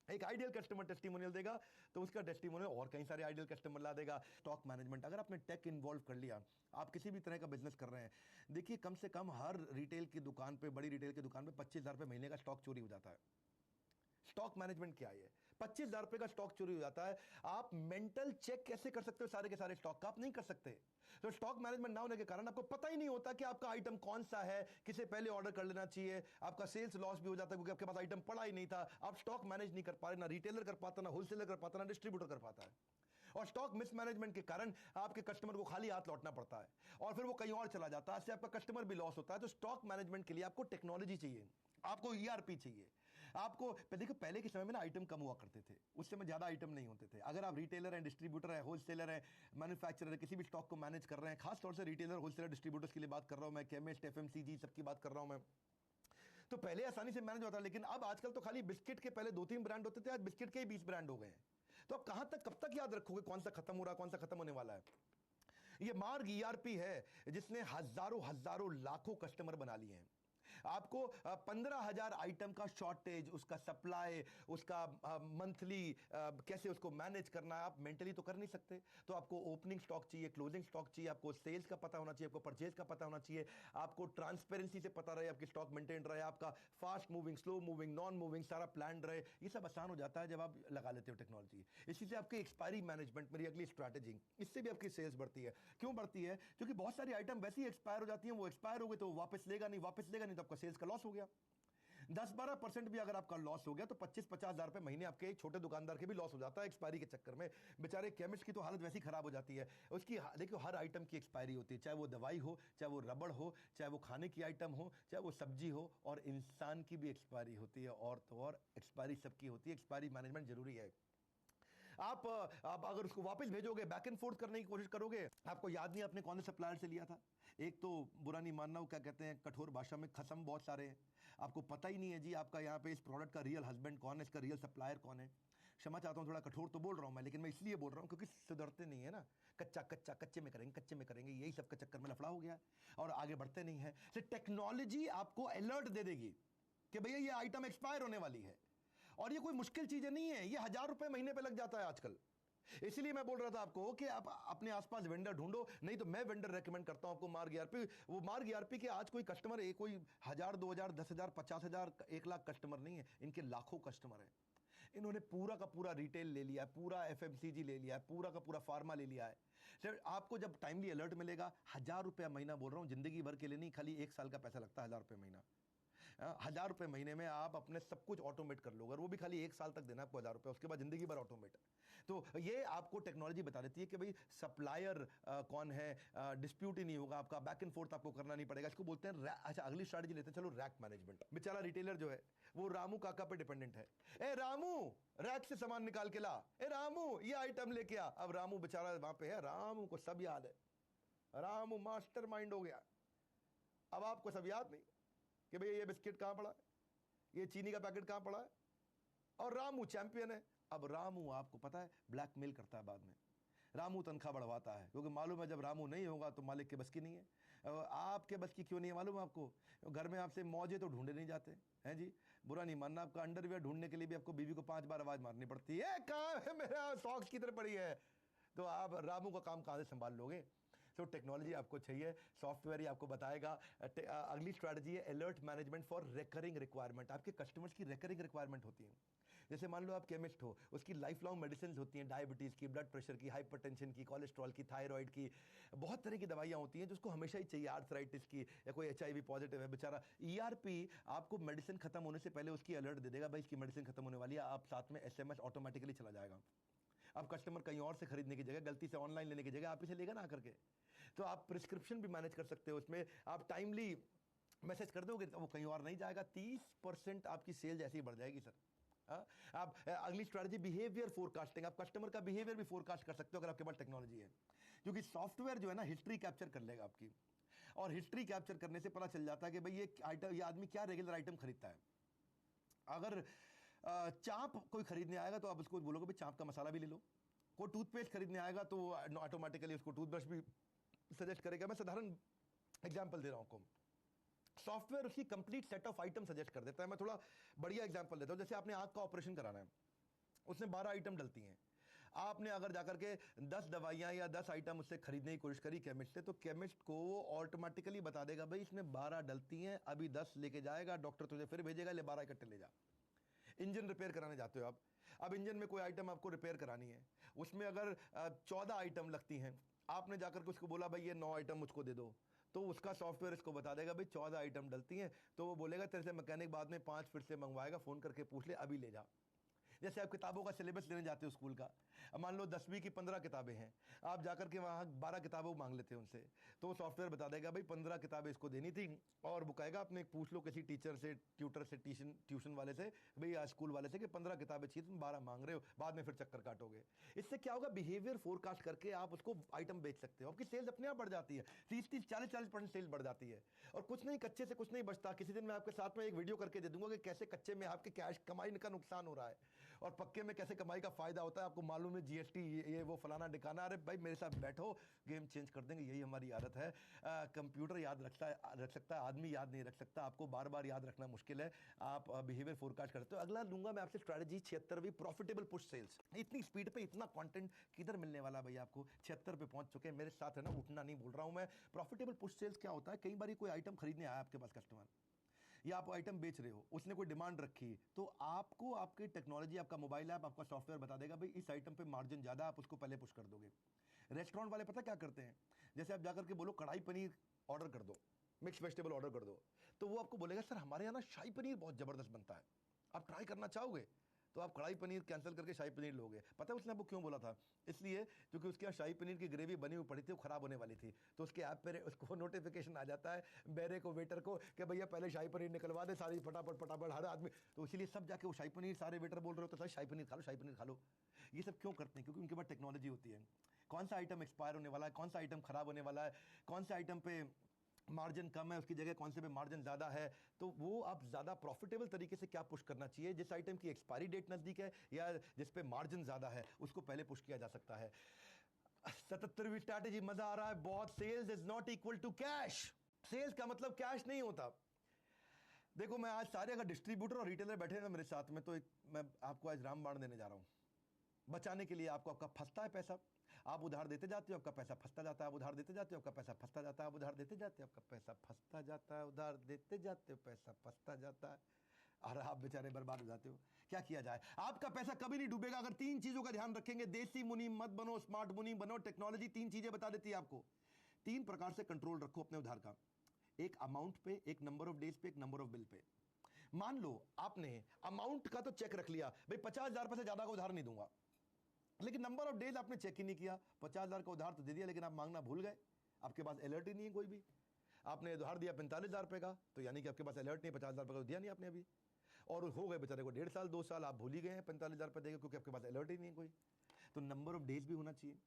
एक आइडियल कस्टमर टेस्टिमोनियल देगा तो उसका टेस्टिमोनियल और कई सारे आइडियल कस्टमर ला देगा। स्टॉक मैनेजमेंट, अगर आपने टेक इन्वॉल्व कर लिया, आप किसी भी तरह का बिजनेस कर रहे हैं, देखिए कम से कम हर रिटेल की दुकान पे, बड़ी रिटेल की दुकान पे 25,000 रुपये महीने का स्टॉक चोरी हो जाता है। स्टॉक मैनेजमेंट क्या है? 25,000 रुपए का स्टॉक चोरी हो जाता है। आप मेंटल चेक कैसे कर सकते हो सारे के सारे स्टॉक का? आप नहीं कर सकते। तो स्टॉक मैनेजमेंट ना होने के कारण आपको पता ही नहीं होता कि आपका आइटम कौन सा है, किसे पहले ऑर्डर कर लेना चाहिए। आपका सेल्स लॉस भी हो जाता है क्योंकि आपके पास आइटम पड़ा ही नहीं था। आप स्टॉक मैनेज नहीं कर पा रहे, ना रिटेलर कर पाता, ना होलसेलर कर पाता, ना डिस्ट्रीब्यूटर कर पाता है। और स्टॉक मिसमैनेजमेंट के कारण आपके कस्टमर को खाली हाथ लौटना पड़ता है और फिर वो कहीं और चला जाता है, इससे आपका कस्टमर भी लॉस होता है। तो स्टॉक मैनेजमेंट के लिए आपको टेक्नोलॉजी चाहिए, आपको ईआरपी चाहिए। आपको देखो, पहले के समय में ना आइटम कम हुआ करते थे, उस समय ज्यादा आइटम नहीं होते थे। अगर आप रिटेलर हैं, डिस्ट्रीब्यूटर है, होलसेलर है, मैन्युफैक्चरर है, किसी भी स्टॉक को मैनेज कर रहे हैं, खास तौर से रिटेलर, होलसेलर, डिस्ट्रीब्यूटर्स के लिए बात कर रहा हूं मैं, केमिस्ट, एफएमसीजी सबकी बात कर रहा हूं मैं, तो पहले आसानी से मैनेज होता था। लेकिन अब आजकल तो खाली बिस्किट के पहले 2-3 ब्रांड होते थे, आज बिस्किट के ही 20 ब्रांड हो गए हैं। तो अब कहां तक, कब तक याद रखोगे कौन सा खत्म हो रहा, कौन सा खत्म होने वाला है? ये मार्ग ईआरपी है जिसने हजारों लाखों कस्टमर बना लिए हैं। आपको 15,000 आइटम का शॉर्टेज, उसका सप्लाई, उसका मंथली कैसे उसको मैनेज करना है, आप मेंटली तो कर नहीं सकते। तो आपको ओपनिंग स्टॉक चाहिए, क्लोजिंग स्टॉक चाहिए, आपको सेल्स का पता होना चाहिए, आपको परचेज का पता होना चाहिए, आपको ट्रांसपेरेंसी से पता रहे आपकी स्टॉक मेंटेन रहे, आपका fast moving, slow moving, non moving सारा प्लान रहे। ये सब आसान हो जाता है जब आप लगा लेते हो टेक्नोलॉजी। इसी से आपकी एक्सपायरी मैनेजमेंट, मेरी अगली स्ट्रैटेजी, इससे भी आपकी सेल्स बढ़ती है। क्यों बढ़ती है? क्योंकि बहुत सारी आइटम वैसे ही एक्सपायर हो जाती हैं, वो एक्सपायर हो गए तो वापस लेगा नहीं, वापस लेगा नहीं तो आपका सेल्स का लॉस हो गया। 10-12% भी अगर आपका लॉस हो गया तो 25-50 हजार रुपए महीने आपके एक छोटे दुकानदार के भी लॉस हो जाता है एक्सपायरी के चक्कर में। बेचारे केमिस्ट की तो हालत वैसी खराब हो जाती है। उसकी देखिए हर आइटम की एक्सपायरी होती है, चाहे वो दवाई हो, चाहे वो रबड़ हो, चाहे वो खाने की आइटम हो, चाहे वो सब्जी हो, और इंसान की भी एक्सपायरी होती है। और तो और एक्सपायरी सबकी होती है। एक्सपायरी मैनेजमेंट जरूरी है। आप अगर उसको वापस भेजोगे, बैक एंड फोर्थ करने की कोशिश करोगे, आपको याद नहीं आपने कौन से सप्लायर से लिया था। एक तो बुरा नहीं मानना, वो क्या कहते हैं कठोर भाषा में, खसम बहुत सारे हैं। आपको पता ही नहीं है जी आपका यहाँ पे इस प्रोडक्ट का रियल हस्बैंड कौन है, इसका रियल सप्लायर कौन है। क्षमा चाहता हूँ, थोड़ा कठोर तो बोल रहा हूँ मैं, लेकिन मैं इसलिए बोल रहा हूँ क्योंकि सुधरते नहीं है ना। कच्चा कच्चा कच्चे में करेंगे, कच्चे में करेंगे, यही सब का चक्कर में लफड़ा हो गया और आगे बढ़ते नहीं है। तो टेक्नोलॉजी आपको अलर्ट दे देगी कि भैया ये आइटम एक्सपायर होने वाली है। और ये कोई मुश्किल चीजें नहीं है, ये 1,000 रुपए महीने पे लग जाता है आजकल। इसलिए मैं बोल रहा था आपको कि आप अपने आसपास वेंडर ढूंढो। नहीं तो मैं वेंडर रेकमेंड करता हूं आपको, मार्ग ईआरपी। वो मार्ग ईआरपी के आज कोई कस्टमर है, कोई 1,000, 2,000, 10,000, 50,000, 1,00,000 कस्टमर नहीं है, इनके लाखों कस्टमर हैं। इन्होंने पूरा का पूरा रिटेल ले लिया है, पूरा एफएमसीजी ले लिया है, पूरा का पूरा फार्मा ले लिया है। सर आपको जब टाइमली अलर्ट मिलेगा, 1,000 रुपया महीना बोल रहा हूं, जिंदगी भर के लिए नहीं, खाली 1 साल का पैसा लगता है 1,000 रुपये महीना। 1,000 रुपए महीने में आप अपने सब कुछ ऑटोमेट कर लोगे, और वो भी खाली 1 साल तक देना आपको 1,000 रुपए, उसके बाद जिंदगी भर ऑटोमेट। तो ये आपको टेक्नोलॉजी बता देती है कि भाई सप्लायर कौन है, डिस्प्यूट ही नहीं होगा आपका, बैक एंड फोर्थ आपको करना नहीं पड़ेगा। इसको बोलते हैं अच्छा अगली स्ट्रैटेजी लेते हैं, चलो रैक मैनेजमेंट। बेचारा रिटेलर जो है वो रामू काका पे डिपेंडेंट है। ए रामू रैक से सामान निकाल के ला, ए रामू ये आइटम लेके आ। अब रामू बेचारा वहां पे है, रामू को सब याद है, रामू मास्टर माइंड हो गया। अब आपको सब याद नहीं कि भैया ये बिस्किट कहां पड़ा है, ये चीनी का पैकेट कहां पड़ा है, और रामू चैंपियन है। अब रामू आपको पता है ब्लैकमेल करता है बाद में। रामू तनख्वाह बढ़वाता है, क्योंकि मालूम है जब रामू नहीं होगा तो मालिक के बस की नहीं है। आपके बस की क्यों नहीं है मालूम है आपको? घर में आपसे मौजे तो ढूंढे नहीं जाते हैं जी। बुरा नहीं मानना, आपका अंडरवियर ढूंढने के लिए भी आपको बीवी को 5 बार आवाज मारनी पड़ती है, कहाँ है मेरा सॉक्स किधर पड़ी है। तो आप रामू का काम कहां से संभाल लोगे? तो टेक्नोलॉजी आपको चाहिए, सॉफ्टवेयर ही आपको बताएगा। अगली स्ट्रैटेजी है alert management for recurring requirement. आपके कस्टमर्स की रिकरिंग रिक्वायरमेंट होती है। जैसे मान लो आप केमिस्ट हो, उसकी लाइफ लॉन्ग मेडिसिन होती हैं, डायबिटीज़ की, ब्लड प्रेशर की, हाइपरटेंशन की, कोलेस्ट्रॉल की, थायराइड की, बहुत तरह की दवाइयाँ होती हैं जो उसको हमेशा ही चाहिए। आर्थराइटिस की, या कोई HIV पॉजिटिव है बेचारा, ERP आपको मेडिसिन खत्म होने से पहले उसकी अलर्ट दे देगा, भाई इसकी मेडिसिन खत्म होने वाली है। आप साथ में SMS ऑटोमेटिकली चला जाएगा। अब कस्टमर कहीं और से खरीदने की जगह, गलती से ऑनलाइन लेने की जगह आप इसे लेगा ना आकर के, तो आप प्रिस्क्रिप्शन भी मैनेज कर सकते हो। उसमें आप टाइमली मैसेज कर दोगे तो वो कहीं और नहीं जाएगा। 30% आपकी सेल्स ऐसे ही बढ़ जाएगी सर। आप अगली स्ट्रैटेजी बिहेवियर फोरकास्टिंग। आप कस्टमर का बिहेवियर भी फोरकास्ट कर सकते हो अगर आपके पास टेक्नोलॉजी है, क्योंकि सॉफ्टवेयर जो है ना हिस्ट्री कैप्चर कर लेगा आपकी, और हिस्ट्री कैप्चर करने से पता चल जाता है कि भाई ये आइटम, ये आदमी क्या रेगुलर आइटम खरीदता है। अगर चाप कोई खरीदने आएगा तो आप उसको बोलोगे भाई चाप का मसाला भी ले लो। कोई टूथपेस्ट खरीदने आएगा तो ऑटोमेटिकली उसको टूथब्रश भी सजेस्ट करेगा। मैं साधारण एग्जांपल दे रहा हूं आपको। सॉफ्टवेयर उसकी complete set of item suggest कर देता है। मैं थोड़ा बढ़िया एग्जांपल देता हूं। जैसे आपने आंख का ऑपरेशन कराना है, उसमें 12 आइटम डलती हैं। आपने अगर जाकर के 10 दवाइयां या 10 आइटम उससे खरीदने की कोशिश करी केमिस्ट से, तो केमिस्ट को वो ऑटोमेटिकली बता देगा भाई इसमें 12 डलती हैं, अभी 10 लेके जाएगा, डॉक्टर तुझे फिर भेजेगा, ले 12 इकट्ठे ले जा। इंजन रिपेयर कराने जाते हो आप, अब इंजन में कोई आइटम आपको रिपेयर करानी है, उसमें अगर 14 आइटम लगती हैं, आपने जाकर के उसको बोला भाई ये 9 आइटम मुझको दे दो, तो उसका सॉफ्टवेयर इसको बता देगा भाई 14 आइटम डलती हैं। तो वो बोलेगा तेरे से मैकेनिक बाद में 5 फिर से मंगवाएगा, फोन करके पूछ ले, अभी ले जा। जैसे आप किताबों का सिलेबस लेने जाते हो स्कूल का, अब मान लो 10वीं की 15 किताबें हैं, आप जाकर के वहाँ 12 किताबें मांग लेते हैं उनसे, तो वो सॉफ्टवेयर बता देगा भाई 15 किताबें इसको देनी थी, और बुकाएगा अपने पूछ लो किसी टीचर से, ट्यूटर से, ट्यूशन वाले से, भाई या स्कूल वाले से कि 15 किताबें चाहिए, तुम 12 मांग रहे हो, बाद में फिर चक्कर काटोगे। इससे क्या होगा, बिहेवियर फोरकास्ट करके आप उसको आइटम बेच सकते हो, आपकी सेल्स अपने आप बढ़ जाती है। 30-30, 40-40% सेल्स बढ़ जाती है। और कुछ नहीं, कच्चे से कुछ नहीं बचता। किसी दिन मैं आपके साथ में एक वीडियो करके दे दूंगा कि कैसे कच्चे में आपके कैश कमाई का नुकसान हो रहा है। और पक्के में कैसे कमाई का फायदा होता है आपको मालूम है, जीएसटी ये वो फलाना डिकाना। अरे भाई मेरे साथ बैठो, गेम चेंज कर देंगे, यही हमारी आदत है। कंप्यूटर याद रख सकता है, आदमी याद नहीं रख सकता। आपको बार बार याद रखना मुश्किल है। आप बिहेवियर फोरकास्ट करते हो। अगला लूंगा मैं आपसे स्ट्रैटेजी 76वीं, प्रॉफिटेबल पुश सेल्स। इतनी स्पीड पे इतना कंटेंट किधर मिलने वाला भाई आपको? 76 पे पहुंच चुके हैं, मेरे साथ है ना, उठना नहीं बोल रहा हूं मैं। प्रॉफिटेबल पुश सेल्स क्या होता है? कई बार कोई आइटम खरीदने आया आपके पास कस्टमर, या आप आइटम बेच रहे हो, उसने कोई डिमांड रखी, तो आपको आपकी टेक्नोलॉजी, आपका मोबाइल ऐप, आपका सॉफ्टवेयर बता देगा भाई इस आइटम पे मार्जिन ज्यादा, आप उसको पहले पुश कर दोगे। रेस्टोरेंट वाले पता क्या करते हैं? जैसे आप जाकर के बोलो कढ़ाई पनीर ऑर्डर कर दो, मिक्स वेजिटेबल ऑर्डर कर दो, तो वो आपको बोलेगा सर हमारे यहाँ ना शाही पनीर बहुत जबरदस्त बनता है, आप ट्राई करना चाहोगे? तो आप कढ़ाई पनीर कैंसिल करके शाही पनीर लोगे। पता है उसने आपको क्यों बोला था? इसलिए क्योंकि उसके यहाँ शाही पनीर की ग्रेवी बनी हुई पड़ी थी, वो खराब होने वाली थी। तो उसके ऐप पे उसको नोटिफिकेशन आ जाता है बेरे को, वेटर को, कि भैया पहले शाही पनीर निकलवा दे सारी, फटाफट फटाफट हर आदमी। तो इसीलिए सब जाके वो शाही पनीर, सारे वेटर बोल रहे हो तो सर शाही पनीर खा लो, शाही पनीर खा लो। ये सब क्यों करते हैं? क्योंकि उनके पास टेक्नोलॉजी होती है। कौन सा आइटम एक्सपायर होने वाला है, कौन सा आइटम खराब होने वाला है, कौन सा आइटम पे मार्जिन कम है, उसकी जगह कौन से पे मार्जिन ज्यादा है, तो वो आप ज्यादा प्रॉफिटेबल तरीके से क्या पुश करना चाहिए। जिस आइटम की एक्सपायरी डेट नजदीक है या जिस पे मार्जिन ज्यादा है, उसको पहले पुश किया जा सकता है। 77वीं स्ट्रैटेजी, मजा आ रहा है बहुत। Sales is not equal to cash. Sales का मतलब कैश नहीं होता। देखो मैं आज सारे अगर डिस्ट्रीब्यूटर और रिटेलर बैठे हैं ना मेरे साथ में, तो मैं आपको आज रामबाण देने जा रहा हूं। बचाने के लिए आपको, आपका फंसता है पैसा, आप उधार देते जाते हो, आपका पैसा फंसता जाता है, आप उधार देते जाते हो, आपका पैसा फंसता जाता है, आप उधार देते जाते हो, आपका पैसा फंसता जाता है, उधार देते जाते हो, पैसा फंसता जाता है, और आप बेचारे बर्बाद हो जाते हो। क्या किया जाए? आपका पैसा कभी नहीं डूबेगा अगर तीन चीजों का ध्यान रखेंगे। देसी मुनीम मत बनो, स्मार्ट मुनीम बनो। टेक्नोलॉजी तीन चीजें बता देती है आपको। तीन प्रकार से कंट्रोल रखो अपने उधार का, एक अमाउंट पे, एक नंबर ऑफ डेज पे, एक नंबर ऑफ बिल पे। मान लो आपने अमाउंट का तो चेक रख लिया, भाई 50,000 रुपए से ज्यादा का उधार नहीं दूंगा, लेकिन नंबर ऑफ डेज आपने चेक ही नहीं किया। 50,000 का उधार तो दे दिया, लेकिन आप मांगना भूल गए, आपके पास अलर्ट ही नहीं है कोई भी। आपने उधार दिया 45,000 रुपए का, तो यानी कि आपके पास अलर्ट नहीं, 50,000 रुपए का दिया नहीं आपने अभी, और हो गए बेचारे को 1.5 साल 2 साल, आप भूल ही गए हैं 45,000 रुपए देगा, क्योंकि आपके पास अलर्ट ही नहीं है कोई। तो नंबर ऑफ डेज भी होना चाहिए।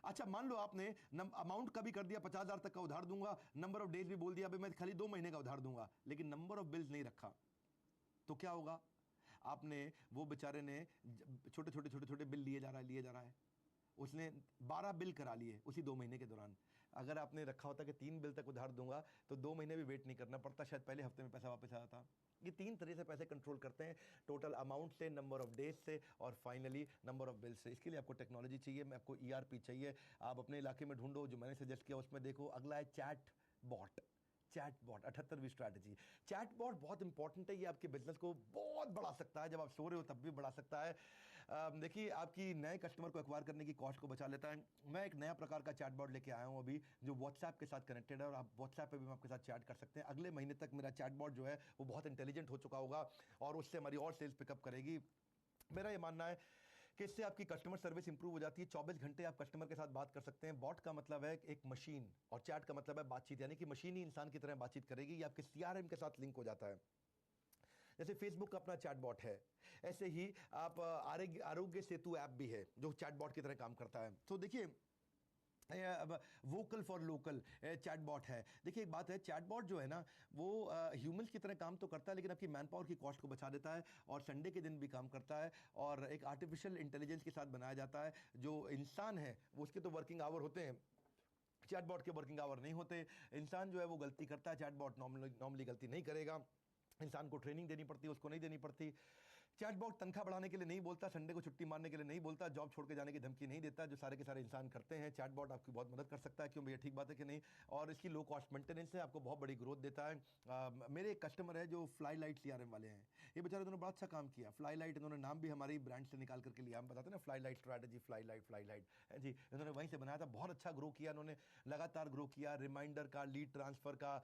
अच्छा मान लो आपने अमाउंट का भी कर दिया 50,000 तक का उधार दूंगा, नंबर ऑफ डेज भी बोल दिया भाई मैं खाली 2 महीने का उधार दूंगा, लेकिन नंबर ऑफ बिल्स नहीं रखा, तो क्या होगा? आपने, वो बेचारे ने छोटे छोटे छोटे छोटे बिल लिए जा रहा है, उसने 12 बिल करा लिए उसी 2 महीने के दौरान। अगर आपने रखा होता कि 3 बिल तक उधार दूंगा, तो 2 महीने भी वेट नहीं करना पड़ता, शायद पहले हफ्ते में पैसा वापस आ जाता। ये तीन तरह से पैसे कंट्रोल करते हैं, टोटल अमाउंट से, नंबर ऑफ डेज से, और फाइनली नंबर ऑफ बिल से। इसके लिए आपको टेक्नोलॉजी चाहिए, मैं आपको ईआरपी चाहिए। आप अपने इलाके में ढूंढो, जो मैंने सजेस्ट किया उसमें देखो। अगला है चैट बॉट। चैटबॉट 78वीं स्ट्रैटेजी। चैटबॉट बहुत इंपॉर्टेंट है, ये आपके बिजनेस को बहुत बढ़ा सकता है, जब आप सो रहे हो तब भी बढ़ा सकता है। देखिए आपकी नए कस्टमर को एक्वायर करने की कॉस्ट को बचा लेता है। मैं एक नया प्रकार का चैटबॉट लेके आया हूं अभी, जो व्हाट्सएप के साथ कनेक्टेड है, और आप व्हाट्सएप पे भी आपके साथ चैट कर सकते हैं। अगले महीने तक मेरा चैटबॉट जो है वो बहुत इंटेलिजेंट हो चुका होगा, और उससे हमारी और सेल्स पिकअप करेगी। मेरा ये मानना है कि इससे आपकी कस्टमर सर्विस इंप्रूव हो जाती है। 24 घंटे आप कस्टमर के साथ बात कर सकते हैं। बॉट का मतलब है एक मशीन, और चैट का मतलब है बातचीत, यानी कि मशीन ही इंसान की तरह बातचीत करेगी। ये आपके सीआरएम के साथ लिंक हो जाता है। जैसे फेसबुक का अपना चैटबॉट है, ऐसे ही आप आरोग्य सेतु ऐप भी है जो चैटबॉट की तरह काम करता है। तो देखिए वोकल फॉर लोकल चैटबॉट है। देखिए एक बात है, चैटबॉट जो है ना वो ह्यूमंस की तरह काम तो करता है, लेकिन आपकी मैन पावर की कॉस्ट को बचा देता है, और संडे के दिन भी काम करता है, और एक आर्टिफिशियल इंटेलिजेंस के साथ बनाया जाता है। जो इंसान है वो, उसके तो वर्किंग आवर होते हैं, चैटबॉट के वर्किंग आवर नहीं होते। इंसान जो है वो गलती करता है, चैटबॉट नॉर्मली गलती नहीं करेगा। इंसान को ट्रेनिंग देनी पड़ती है, उसको नहीं देनी पड़ती। चैटबॉट तनख्वाह बढ़ाने के लिए नहीं बोलता, संडे को छुट्टी मारने के लिए नहीं बोलता, जॉब छोड़ के जाने की धमकी नहीं देता, जो सारे के सारे इंसान करते हैं। चैटबॉट आपकी बहुत मदद कर सकता है। क्यों भैया, ठीक बात है कि नहीं? और इसकी लो कॉस्ट मेंटेनेंस है, आपको बहुत बड़ी ग्रोथ देता है। मेरे एक कस्टमर है जो फ्लाई लाइट सीआरएम वाले हैं, ये बेचारे उन्होंने बड़ा अच्छा काम किया। फ्लाई लाइट, इन्होंने नाम भी हमारी ब्रांड से निकाल करके लिया। हम बताते हैं ना fly light strategy, fly light है जी, इन्होंने वहीं से बनाया था। बहुत अच्छा ग्रो किया इन्होंने, लगातार ग्रो किया। रिमाइंडर का, लीड ट्रांसफर का,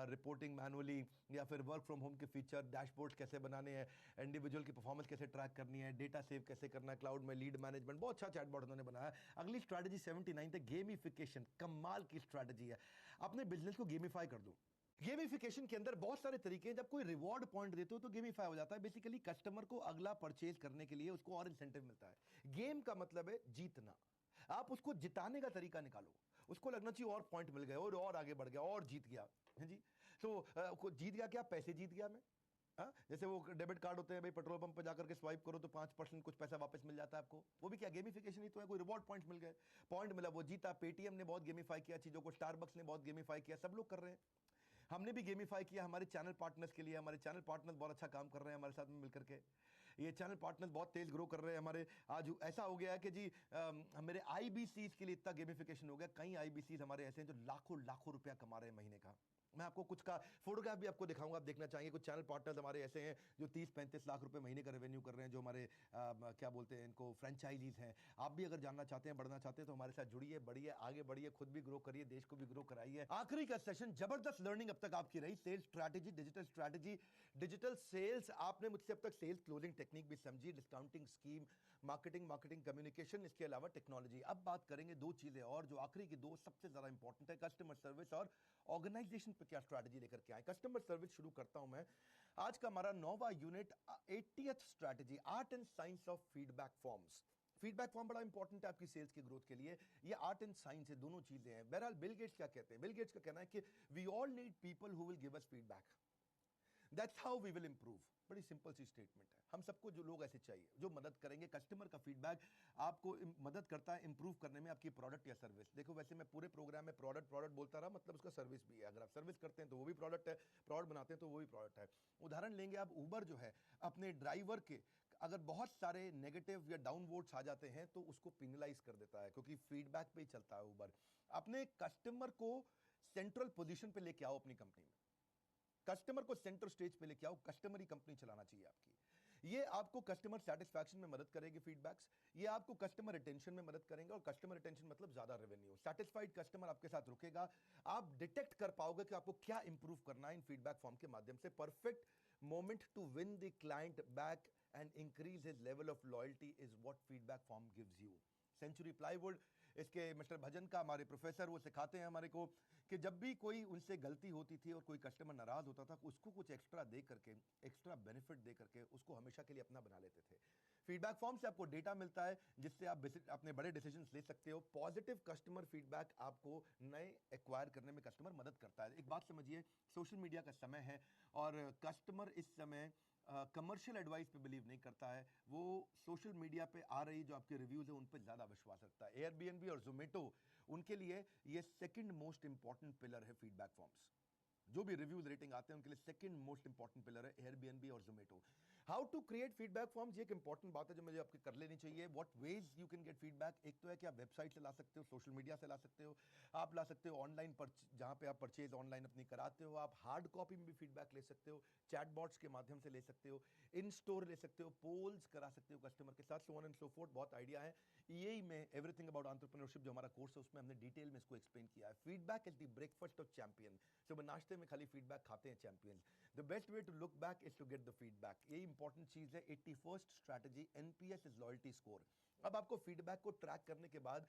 रिपोर्टिंग मैनुअली, या फिर वर्क फ्रॉम होम के फीचर, डैशबोर्ड कैसे बनाने हैं, इंडिविजुअल की परफॉर्मेंस कैसे ट्रैक करनी है, डेटा सेव कैसे करना है क्लाउड में, लीड मैनेजमेंट, बहुत अच्छा चैटबॉट उन्होंने बनाया। अगली स्ट्रैटेजी 79 है गेमिफिकेशन। कमाल की स्ट्रैटेजी है, अपने बिजनेस को गेमिफाई कर दो। गेमिफिकेशन के अंदर बहुत सारे तरीके हैं। जब कोई रिवॉर्ड पॉइंट देते हो तो गेमिफाई हो जाता है। बेसिकली कस्टमर को अगला परचेज करने के लिए उसको और इंसेंटिव मिलता है। गेम का मतलब है जीतना, आप उसको जिताने का तरीका निकालो। उसको लगना चाहिए और पॉइंट मिल गए, और आगे बढ़ गया, और जीत गया है जी। तो जीत गया क्या? पैसे जीत गया मैं, हाँ, जैसे वो डेबिट कार्ड होते हैं भाई, पेट्रोल पंप पे जाकर के स्वाइप करो तो 5% कुछ पैसा वापस मिल जाता है आपको। वो भी क्या गेमिफिकेशन ही तो है, कोई रिवॉर्ड पॉइंट्स मिल गए, पॉइंट मिला वो जीता। पेटीएम ने बहुत गेमिफाई किया चीजों को, स्टारबक्स ने बहुत गेमिफाई किया, सब लोग कर रहे हैं। हमने भी गेमिफाई किया हमारे चैनल पार्टनर्स के लिए। हमारे चैनल पार्टनर्स बहुत अच्छा काम कर रहे हैं हमारे साथ में मिलकर के। ये चैनल पार्टनर्स बहुत तेज ग्रो कर रहे हैं हमारे। आज ऐसा हो गया है कि जी मेरे आईबीसीज के लिए इतना गेमिफिकेशन हो गया, कई आईबीसीज हमारे ऐसे हैं जो लाखों लाखों रुपया कमा रहे हैं महीने का। मैं आपको कुछ का फोटोग्राफ भी आपको दिखाऊंगा, आप देखना चाहेंगे। कुछ चैनल पार्टनर्स हमारे ऐसे हैं जो 30-35 लाख रुपए महीने का रेवेन्यू कर रहे हैं, जो हमारे क्या बोलते हैं इनको, फ्रेंचाइजीज हैं। आप भी अगर जानना चाहते हैं, बढ़ना चाहते हैं, तो हमारे साथ जुड़िए, बढ़िए, आगे बढ़िए, खुद भी ग्रो करिए, देश को भी ग्रो कराइए। आखिरी का सेशन, जबरदस्त लर्निंग अब तक आपकी रही। Sales strategy, digital sales. आपने मुझसे अब तक सेल्स क्लोजिंग टेक्निक भी समझी, डिस्काउंटिंग स्कीम, मार्केटिंग कम्युनिकेशन, इसके अलावा टेक्नोलॉजी। अब बात करेंगे दो चीजें और, जो आखिरी की दो सबसे ज्यादा इंपॉर्टेंट है, कस्टमर सर्विस और ऑर्गेनाइजेशन पे क्या स्ट्रैटेजी लेकर के आए। कस्टमर सर्विस शुरू करता हूं मैं। आज का हमारा 9वां unit, 80th strategy, art and science of feedback forms. Feedback form बड़ा इंपॉर्टेंट है आपकी सेल्स की ग्रोथ के लिए। ये आर्ट एंड साइंस है, दोनों चीजें हैं। बहरहाल बिल गेट्स क्या कहते हैं? बिल गेट्स का कहना है कि we all need people who will give us feedback, that's how we will improve. बड़ी सिंपल सी स्टेटमेंट है। हम सबको जो लोग ऐसे चाहिए जो मदद करेंगे। कस्टमर का फीडबैक आपको मदद करता है इंप्रूव करने में आपकी प्रोडक्ट या सर्विस। देखो वैसे मैं पूरे प्रोग्राम में प्रोडक्ट बोलता रहा, मतलब उसका सर्विस भी है। अगर आप सर्विस करते हैं तो वो भी प्रोडक्ट है, प्रोडक्ट बनाते हैं तो वो भी प्रोडक्ट है। उदाहरण लेंगे आप, उबर जो है, अपने ड्राइवर के अगर बहुत सारे नेगेटिव या डाउन वोट्स आ जाते हैं तो उसको पिनलाइज कर देता है, क्योंकि फीडबैक पे ही चलता है उबर। अपने कस्टमर को सेंट्रल पोजीशन पे लेके आओ अपनी कंपनी में, कस्टमर को सेंटर स्टेज पे लेके आओ, कस्टमर ही कंपनी चलाना चाहिए आपकी। ये आपको कस्टमर सेटिस्फैक्शन में मदद करेगी फीडबैक्स, ये आपको कस्टमर रिटेंशन में मदद करेंगे, और कस्टमर रिटेंशन मतलब ज्यादा रेवेन्यू। सेटिस्फाइड कस्टमर आपके साथ रुकेगा, आप डिटेक्ट कर पाओगे कि आपको क्या इंप्रूव करना है इन फीडबैक फॉर्म के माध्यम से। Perfect moment to win the client back and increase his level of loyalty is what feedback form gives you. Century Plywood, इसके मिस्टर भजन का हमारे प्रोफेसर, वो सिखाते हैं हमारे को कि जब भी कोई उनसे गलती होती थी और कोई कस्टमर नाराज होता था, उसको कुछ एक्स्ट्रा दे करके, एक्स्ट्रा बेनिफिट दे करके उसको हमेशा के लिए अपना बना लेते थे। फीडबैक फॉर्म से आपको डेटा मिलता है जिससे आप अपने बड़े डिसीजंस ले सकते हो। पॉजिटिव कस्टमर फीडबैक आपको नए एक्वायर करने में कस्टमर मदद करता है। एक बात समझिए, सोशल मीडिया का समय है और कस्टमर इस समय कमर्शियल एडवाइस पे बिलीव नहीं करता है, वो सोशल मीडिया पे आ रही जो आपके रिव्यूज है उन पे ज्यादा विश्वास रखता है। एयरबीएनबी और जोमेटो, उनके लिए ये सेकंड मोस्ट इंपॉर्टेंट पिलर है फीडबैक फॉर्म्स। जो भी रिव्यूज रेटिंग आते हैं उनके लिए सेकंड मोस्ट इंपॉर्टेंट पिलर है एयरबीएनबी और Zomato. How to create feedback forms, ये एक इंपॉर्टेंट बात है जो मुझे आपके कर लेनी चाहिए। What ways you can get feedback, एक तो है कि आप वेबसाइट से ला सकते हो, सोशल मीडिया से ला सकते हो, आप ला सकते हो ऑनलाइन पर, जहां पे आप परचेज ऑनलाइन अपनी कराते हो, आप हार्ड कॉपी में भी फीडबैक ले सकते हो, चैटबॉट्स के माध्यम से ले सकते हो, इन स्टोर ले सकते हो, पोल्स करा सकते हो कस्टमर के साथ, so on and so fourth. बहुत आइडिया है। यही में एवरीथिंग अबाउट एंटरप्रेन्योरशिप जो हमारा कोर्स है उसमें हमने डिटेल में इसको एक्सप्लेन किया है। Feedback is the breakfast of champion. सुबह नाश्ते में खाली फीडबैक खाते हैं champions. The best way to look back is to get the feedback. ये इंपॉर्टेंट चीज है। 81st strategy, NPS is loyalty score. अब आपको फीडबैक को ट्रैक करने के बाद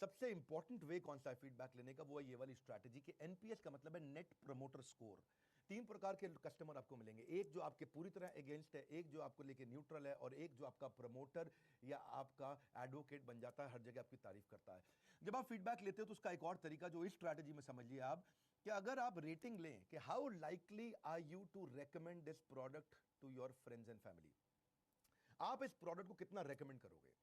सबसे इंपॉर्टेंट वे कौन सा है फीडबैक लेने का, वो है ये वाली स्ट्रैटेजी की। एनपीएस का मतलब है नेट प्रमोटर स्कोर। तीन प्रकार के कस्टमर आपको मिलेंगे, एक जो आपके पूरी तरह अगेंस्ट है, एक जो आपको लेके न्यूट्रल है, और एक जो आपका प्रमोटर या आपका एडवोकेट बन जाता है, हर जगह आपकी तारीफ करता है। जब आप फीडबैक लेते हो तो उसका एक और तरीका जो इस स्ट्रैटेजी में समझ लिया आप, कि अगर आप रेटिंग लें कि how likely are you to recommend this product to your friends and family, आप इस प्रोडक्ट को कितना रेकमेंड करोगे।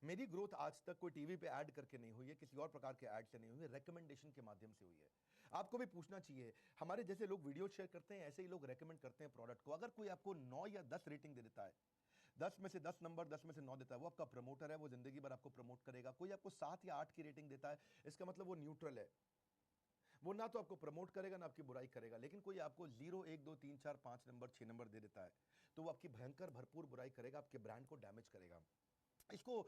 मेरी ग्रोथ आज तक कोई टीवी पे ऐड करके नहीं हुई है, किसी और प्रकार के ऐड से नहीं हुई है, रेकमेंडेशन के माध्यम से हुई है। आपको भी पूछना चाहिए, हमारे जैसे लोग वीडियो शेयर करते हैं, ऐसे ही लोग रेकमेंड करते हैं प्रोडक्ट को। अगर कोई आपको 9 या 10 रेटिंग दे देता है, 10 में से 10 नंबर, 10 में से 9 देता है, वो आपका प्रमोटर है, वो जिंदगी भर आपको प्रमोट करेगा। कोई आपको 7 या 8 की रेटिंग देता है, इसका मतलब वो न्यूट्रल है, वो ना तो आपको प्रमोट करेगा ना आपकी बुराई करेगा। लेकिन कोई आपको 0, 1, 2, 3, 4, 5 नंबर, 6 नंबर दे देता है, तो वो आपकी भयंकर भरपूर बुराई करेगा, आपके ब्रांड को डैमेज करेगा। इसको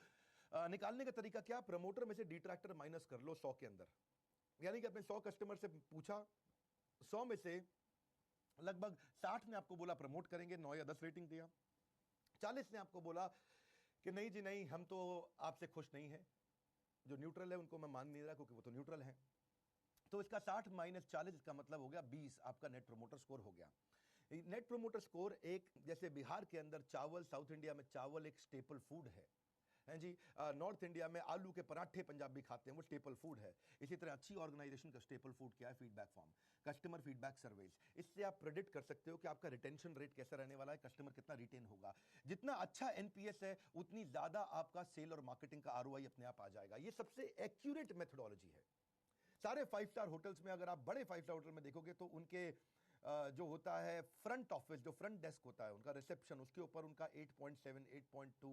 निकालने का तरीका क्या, प्रमोटर में से डिट्रैक्टर माइनस कर लो 100 के अंदर। यानी कि अपने 100 कस्टमर से पूछा, 100 में से लगभग 60 ने आपको बोला प्रमोट करेंगे, 9 या 10 रेटिंग दिया। 40 ने आपको बोला कि नहीं जी नहीं, हम तो आपसे खुश नहीं है, जो न्यूट्रल है उनको मैं मान नहीं रहा क्योंकि वो तो न्यूट्रल है। तो इसका 60 माइनस 40 इसका मतलब हो गया 20, आपका नेट प्रोमोटर स्कोर हो गया। नेट प्रोमोटर स्कोर एक, जैसे बिहार के अंदर चावल, साउथ इंडिया में चावल एक स्टेपल फूड है, हैं जी। नॉर्थ इंडिया में आलू के पराठे पंजाबी खाते हैं, वो स्टेपल फूड है। इसी तरह अच्छी ऑर्गेनाइजेशन का स्टेपल फूड क्या है? Feedback form, customer feedback surveys. इससे आप प्रेडिक्ट कर सकते हो कि आपका रिटेंशन रेट कैसा रहने वाला है, कस्टमर कितना रिटेन होगा। जितना अच्छा एनपीएस है उतनी ज्यादा आपका सेल और मार्केटिंग का आरओआई अपने आप आ जाएगा। ये सबसे एक्यूरेट मेथोडोलॉजी है। सारे 5 स्टार होटल्स में, अगर आप बड़े 5 स्टार होटल में देखोगे तो उनके जो होता है फ्रंट ऑफिस, जो फ्रंट डेस्क होता है, उनका रिसेप्शन, उसके ऊपर उनका 8.7, 8.2,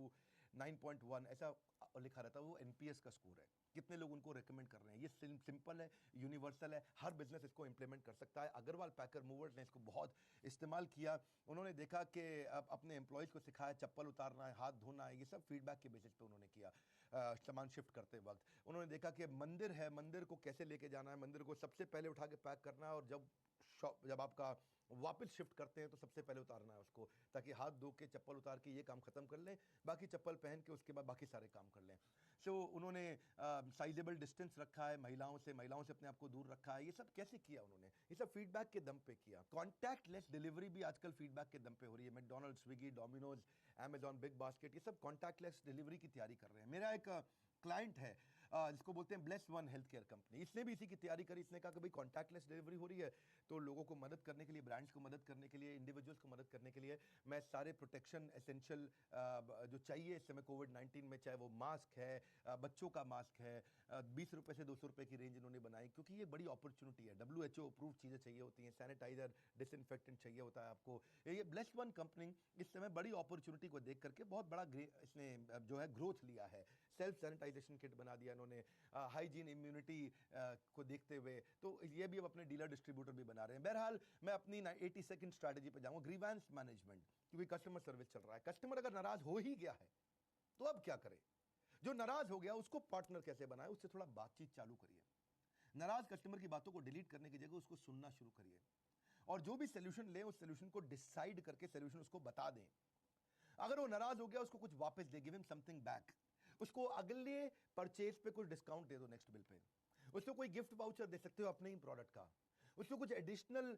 9.1 ऐसा लिखा रहता है। वो एनपीएस का स्कोर है, कितने लोग उनको रेकमेंड कर रहे हैं। ये सिंपल है, यूनिवर्सल है, हर बिजनेस इसको इंप्लीमेंट कर सकता है। अग्रवाल पैकर मूवर्स ने इसको बहुत इस्तेमाल किया। उन्होंने देखा कि अपने एम्प्लॉयज़ को सिखाया चप्पल उतारना है, हाथ धोना है, ये सब फीडबैक के बेसिस पे उन्होंने किया। सामान शिफ्ट करते वक्त उन्होंने देखा कि मंदिर है, मंदिर को कैसे लेके जाना है, मंदिर को सबसे पहले उठा के पैक करना है, और जब आपका वापस शिफ्ट करते हैं तो सबसे पहले उतारना है उसको, ताकि हाथ धो के चप्पल उतार के ये काम खत्म कर लें, बाकी चप्पल पहन के उसके बाद बाकी सारे काम कर लें। सो उन्होंने साइजेबल डिस्टेंस रखा है, महिलाओं से अपने आप को दूर रखा है। ये सब कैसे किया उन्होंने? ये सब फीडबैक के दम पे किया। कॉन्टैक्टलेस डिलीवरी भी आजकल फीडबैक के दम पे हो रही है। McDonald's, Swiggy, Domino's, Amazon, big basket, ये सब कॉन्टैक्टलेस डिलीवरी की तैयारी कर रहे हैं। मेरा एक क्लाइंट है जिसको बोलते हैं bless one health care company, इसने भी इसी की तैयारी करी। इसने कहा कि भाई कॉन्टैक्टलेस डिलीवरी हो रही है तो लोगों को मदद करने के लिए, ब्रांड्स को मदद करने के लिए, इंडिविजुअल्स को मदद करने के लिए मैं सारे प्रोटेक्शन एसेंशियल जो चाहिए इस समय कोविड-19 में, चाहे वो मास्क है, बच्चों का मास्क है, 20 रुपए से 200 रुपए की रेंज इन्होंने बनाई, क्योंकि ये बड़ी अपॉर्चुनिटी है। WHO अप्रूव चीज़ें चाहिए होती हैं, सैनिटाइजर, डिसइंफेक्टेंट चाहिए होता है आपको। ये ब्लेस वन कंपनी इस समय बड़ी अपॉर्चुनिटी को देख करके बहुत बड़ा इसने जो है ग्रोथ लिया है। सेल्फ सैनिटाइजेशन किट बना दिया इन्होंने, हाइजीन, इम्यूनिटी को देखते हुए, तो ये भी अब अपने डीलर डिस्ट्रीब्यूटर भी बना रहे हैं। बहरहाल मैं अपनी 82nd स्ट्रैटेजी पे जाऊंगा, ग्रीवेंस मैनेजमेंट, क्योंकि कस्टमर सर्विस चल रहा है। कस्टमर अगर नाराज हो ही गया है तो अब क्या करे? जो नाराज हो गया उसको पार्टनर कैसे बनाए? उससे थोड़ा बातचीत चालू करिए। नाराज कस्टमर की बातों को डिलीट करने की जगह उसको सुनना शुरू करिए, और जो भी सोल्यूशन ले उस सोल्यूशन को डिसाइड करके सोल्यूशन उसको बता दें। अगर वो नाराज हो गया, उसको कुछ वापस दे, गिव हिम समथिंग बैक। उसको अगले परचेज पे कुछ डिस्काउंट दे दो, नेक्स्ट बिल पे। उसको कोई गिफ्ट वाउचर दे सकते हो अपने ही प्रोडक्ट का। उसको कुछ एडिशनल,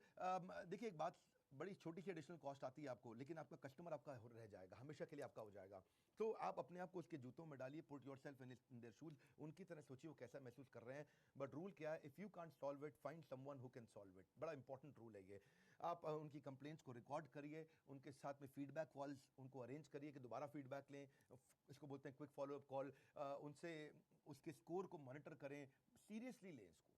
देखिए एक बात, बड़ी छोटी सी एडिशनल कॉस्ट आती है आपको, लेकिन आपका कस्टमर आपका रह जाएगा, हमेशा के लिए आपका हो जाएगा। तो आप अपने आप को उसके जूतों में डालिए, put yourself in their shoes, उनकी तरह सोचिए वो कैसा महसूस कर रहे हैं। बट रूल क्या है? If you can't solve it, find someone who can solve it. बड़ा इंपॉर्टेंट रूल है ये। आप उनकी कंप्लेंट्स को रिकॉर्ड करिए, उनके साथ में फीडबैक कॉल्स उनको अरेंज करिए कि दोबारा फीडबैक लें। इसको बोलते हैं क्विक फॉलोअप कॉल। उनसे उसके स्कोर को मॉनिटर करें, सीरियसली लें इसको,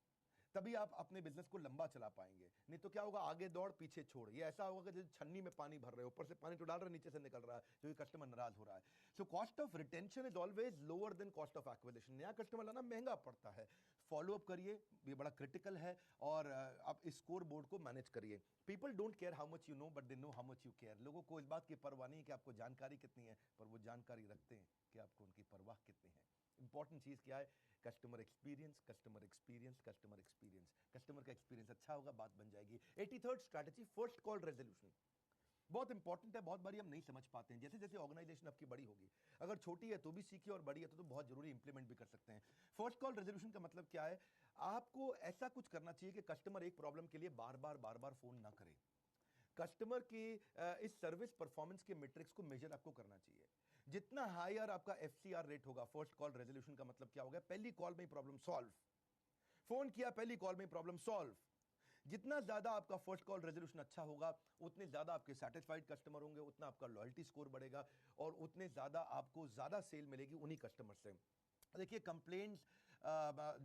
तभी आप अपने बिजनेस को लंबा चला पाएंगे। नहीं तो क्या होगा? आगे दौड़ पीछे छोड़। ये ऐसा होगा कि जैसे छन्नी में पानी भर रहे हो, ऊपर से पानी तो डाल रहे, नीचे से निकल रहा है क्योंकि कस्टमर नाराज हो रहा है। So cost of retention is always lower than cost of acquisition. नया कस्टमर लाना महंगा पड़ता है। फॉलोअप करिए, ये बड़ा क्रिटिकल है, और आप इस स्कोर बोर्ड को मैनेज करिए। People don't care how much you know, but they know how much you care. लोगों को इस बात की परवाह नहीं है कि आपको जानकारी कितनी है, पर वो जानकारी रखते हैं कि आपको उनकी परवाह कितनी है। इंपॉर्टेंट चीज क्या है? Customer experience, customer experience, customer experience. Customer का एक्सपीरियंस अच्छा होगा, बात बन जाएगी। 83rd strategy, first call resolution, बहुत इंपॉर्टेंट है। बहुत बारी हम नहीं समझ पाते हैं। जैसे जैसे ऑर्गेनाइजेशन आपकी बड़ी होगी, अगर छोटी है तो भी सीखिए, और बड़ी है तो बहुत जरूरी इंप्लीमेंट भी कर सकते हैं। फर्स्ट कॉल रेजोल्यूशन का मतलब क्या है? आपको ऐसा कुछ करना चाहिए कि कस्टमर एक प्रॉब्लम के लिए बार बार फोन ना करे। कस्टमर की इस सर्विस परफॉर्मेंस के मैट्रिक्स को मेजर आपको करना चाहिए। जितना हायर आपका एफसीआर रेट होगा, फर्स्ट कॉल रेजोल्यूशन का मतलब क्या होगा? पहली कॉल में प्रॉब्लम सॉल्व। फोन किया, पहली कॉल में प्रॉब्लम सॉल्व। जितना ज्यादा आपका फर्स्ट कॉल रेजोल्यूशन अच्छा होगा, उतने ज्यादा आपके सेटिस्फाइड कस्टमर होंगे, उतना आपका लॉयल्टी स्कोर बढ़ेगा, और उतने ज्यादा आपको ज्यादा सेल मिलेगी उन्हीं कस्टमर से। देखिए कंप्लेंट्स,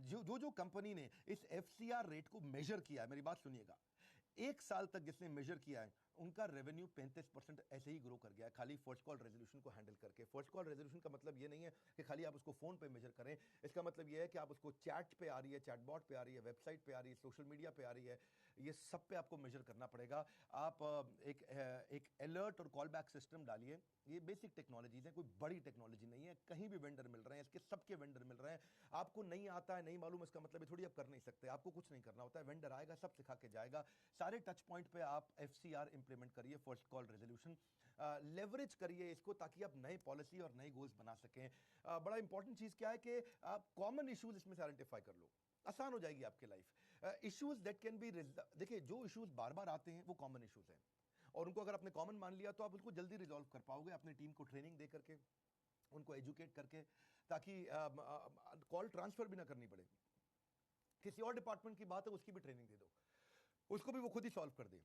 जो कंपनी ने इस एफसीआर रेट को मेजर किया है, मेरी बात सुनिएगा, 1 साल तक जिसने मेजर किया है, उनका रेवेन्यू 35% ऐसे ही ग्रो कर गया है, खाली फर्स्ट कॉल रेजोल्यूशन को हैंडल करके। फर्स्ट कॉल रेजोल्यूशन का मतलब ये नहीं है कि खाली आप उसको फोन पे मेजर करें। इसका मतलब ये है कि आप उसको चैट पे आ रही है, चैटबॉट पे आ रही है, वेबसाइट पे आ रही है, सोशल मीडिया पे आ रही है, ये सब पे आपको मेजर करना पड़ेगा। आप एक अलर्ट और कॉल बैक सिस्टम डालिए। ये बेसिक टेक्नोलॉजीज है, कोई बड़ी टेक्नोलॉजी नहीं है। कहीं भी वेंडर मिल रहे हैं, इसके सबके वेंडर मिल रहे हैं। आपको नहीं आता है, नहीं मालूम, इसका मतलब ये थोड़ी आप कर नहीं सकते। आपको कुछ नहीं करना होता है, वेंडर आएगा, सब सिखा के जाएगा। सारे टच पॉइंट पे आप एफसीआर इंप्लीमेंट करिए, फर्स्ट कॉल रेजोल्यूशन लेवरेज करिए इसको, ताकि आप नए पॉलिसी और नए गोल्स बना सकें। बड़ा इंपॉर्टेंट चीज क्या है कि आप कॉमन इश्यूज इसमें से आइडेंटिफाई कर लो, आसान हो जाएगी आपकी life. Issues that can be, देखिए जो इश्यूज बार बार आते हैं वो कॉमन इश्यूज हैं, और उनको अगर आपने कॉमन मान लिया तो आप उसको जल्दी रिजॉल्व कर पाओगे अपनी टीम को ट्रेनिंग दे करके, उनको एजुकेट करके, ताकि कॉल ट्रांसफर भी ना करनी पड़े। किसी और डिपार्टमेंट की बात है, उसकी भी ट्रेनिंग दे दो, उसको भी वो खुद ही सॉल्व कर दे।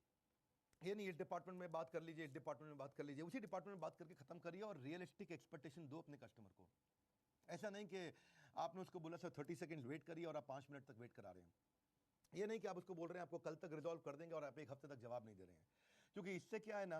ये नहीं इस डिपार्टमेंट में बात कर लीजिए, इस डिपार्टमेंट में बात कर लीजिए, उसी डिपार्टमेंट में बात करके खत्म करिए और रियलिस्टिक एक्सपेक्टेशन दो अपने कस्टमर को। ऐसा नहीं कि आपने उसको बोला सर 30 सेकंड वेट करिए और आप 5 मिनट तक वेट करा रहे हैं। ये नहीं कि आप उसको बोल रहे हैं आपको कल तक रिजॉल्व कर देंगे और आप 1 हफ्ते तक जवाब नहीं दे रहे हैं, क्योंकि इससे क्या है ना,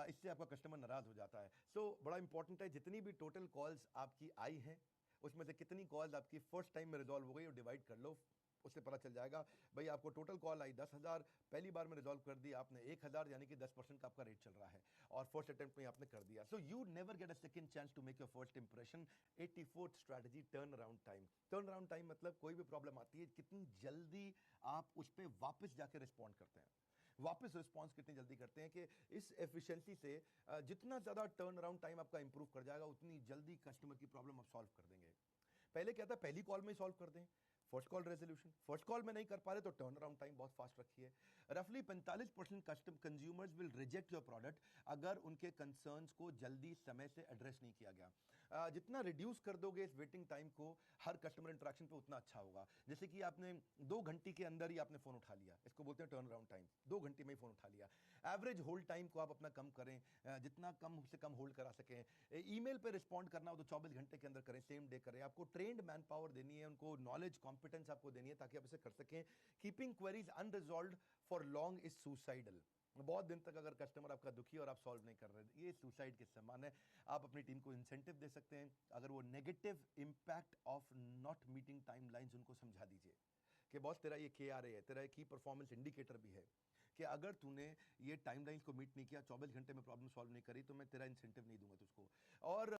इससे आपका कस्टमर नाराज हो जाता है। सो बड़ा इंपॉर्टेंट है, जितनी भी टोटल कॉल्स आपकी आई हैं उसमें से कितनी कॉल्स आपकी फर्स्ट टाइम में रिजॉल्व हो गई और डिवाइड कर लो, उससे पता चल जाएगा। भाई आपको टोटल कॉल आई 10,000, पहली बार में रिजॉल्व कर दी आपने 1,000, यानी कि 10% का आपका रेट चल रहा है और फर्स्ट अटेम्प्ट में आपने कर दिया। So you never get a second chance to make your first impression. 84th strategy, turn around time. Turn around time मतलब कोई भी प्रॉब्लम आती है कितनी जल्दी आप उस पर वापस जाके रिस्पॉन्ड करते हैं, वापस रिस्पॉन्स कितनी जल्दी करते हैं, कि इस एफिशिएंसी से जितना ज़्यादा टर्न अराउंड टाइम आपका इंप्रूव कर जाएगा उतनी जल्दी कस्टमर की प्रॉब्लम आप सॉल्व कर देंगे। पहले क्या था, पहली कॉल में ही सॉल्व कर दें, first call resolution. First call में नहीं कर पा रहे तो टर्न अराउंड टाइम बहुत फास्ट रखिए। रफली 45% custom consumers will reject your product अगर उनके कंसर्न्स को जल्दी समय से एड्रेस नहीं किया गया। जितना रिड्यूस कर दोगे इस वेटिंग टाइम को हर कस्टमर इंटरेक्शन पे, उतना अच्छा होगा। जैसे कि आपने 2 घंटे के अंदर ही आपने फोन उठा लिया, इसको बोलते हैं टर्न अराउंड टाइम। 2 घंटे में ही फोन उठा लिया। एवरेज होल्ड टाइम को आप अपना कम करें, जितना कम से कम होल्ड करा सकें। ईमेल पे रिस्पॉन्ड करना हो तो 24 घंटे के अंदर करें, सेम डे करें। आपको ट्रेंड मैन पावर देनी है, उनको नॉलेज कॉम्पिटेंस आपको देनी है ताकि आप इसे कर सकें। Keeping queries unresolved for long is suicidal. बहुत दिन तक अगर कस्टमर आपका दुखी और आप सॉल्व नहीं कर रहे, ये सुसाइड के समान है। आप अपनी टीम को इंसेंटिव दे सकते हैं, अगर वो negative impact of not meeting timelines उनको समझा दीजिए कि बॉस तेरा ये KRA है, तेरा की परफॉर्मेंस इंडिकेटर भी है, कि अगर तूने ये टाइमलाइंस को मीट नहीं किया, 24 घंटे में प्रॉब्लम सॉल्व नहीं करी, तो मैं तेरा इंसेंटिव नहीं दूंगा तुझको। और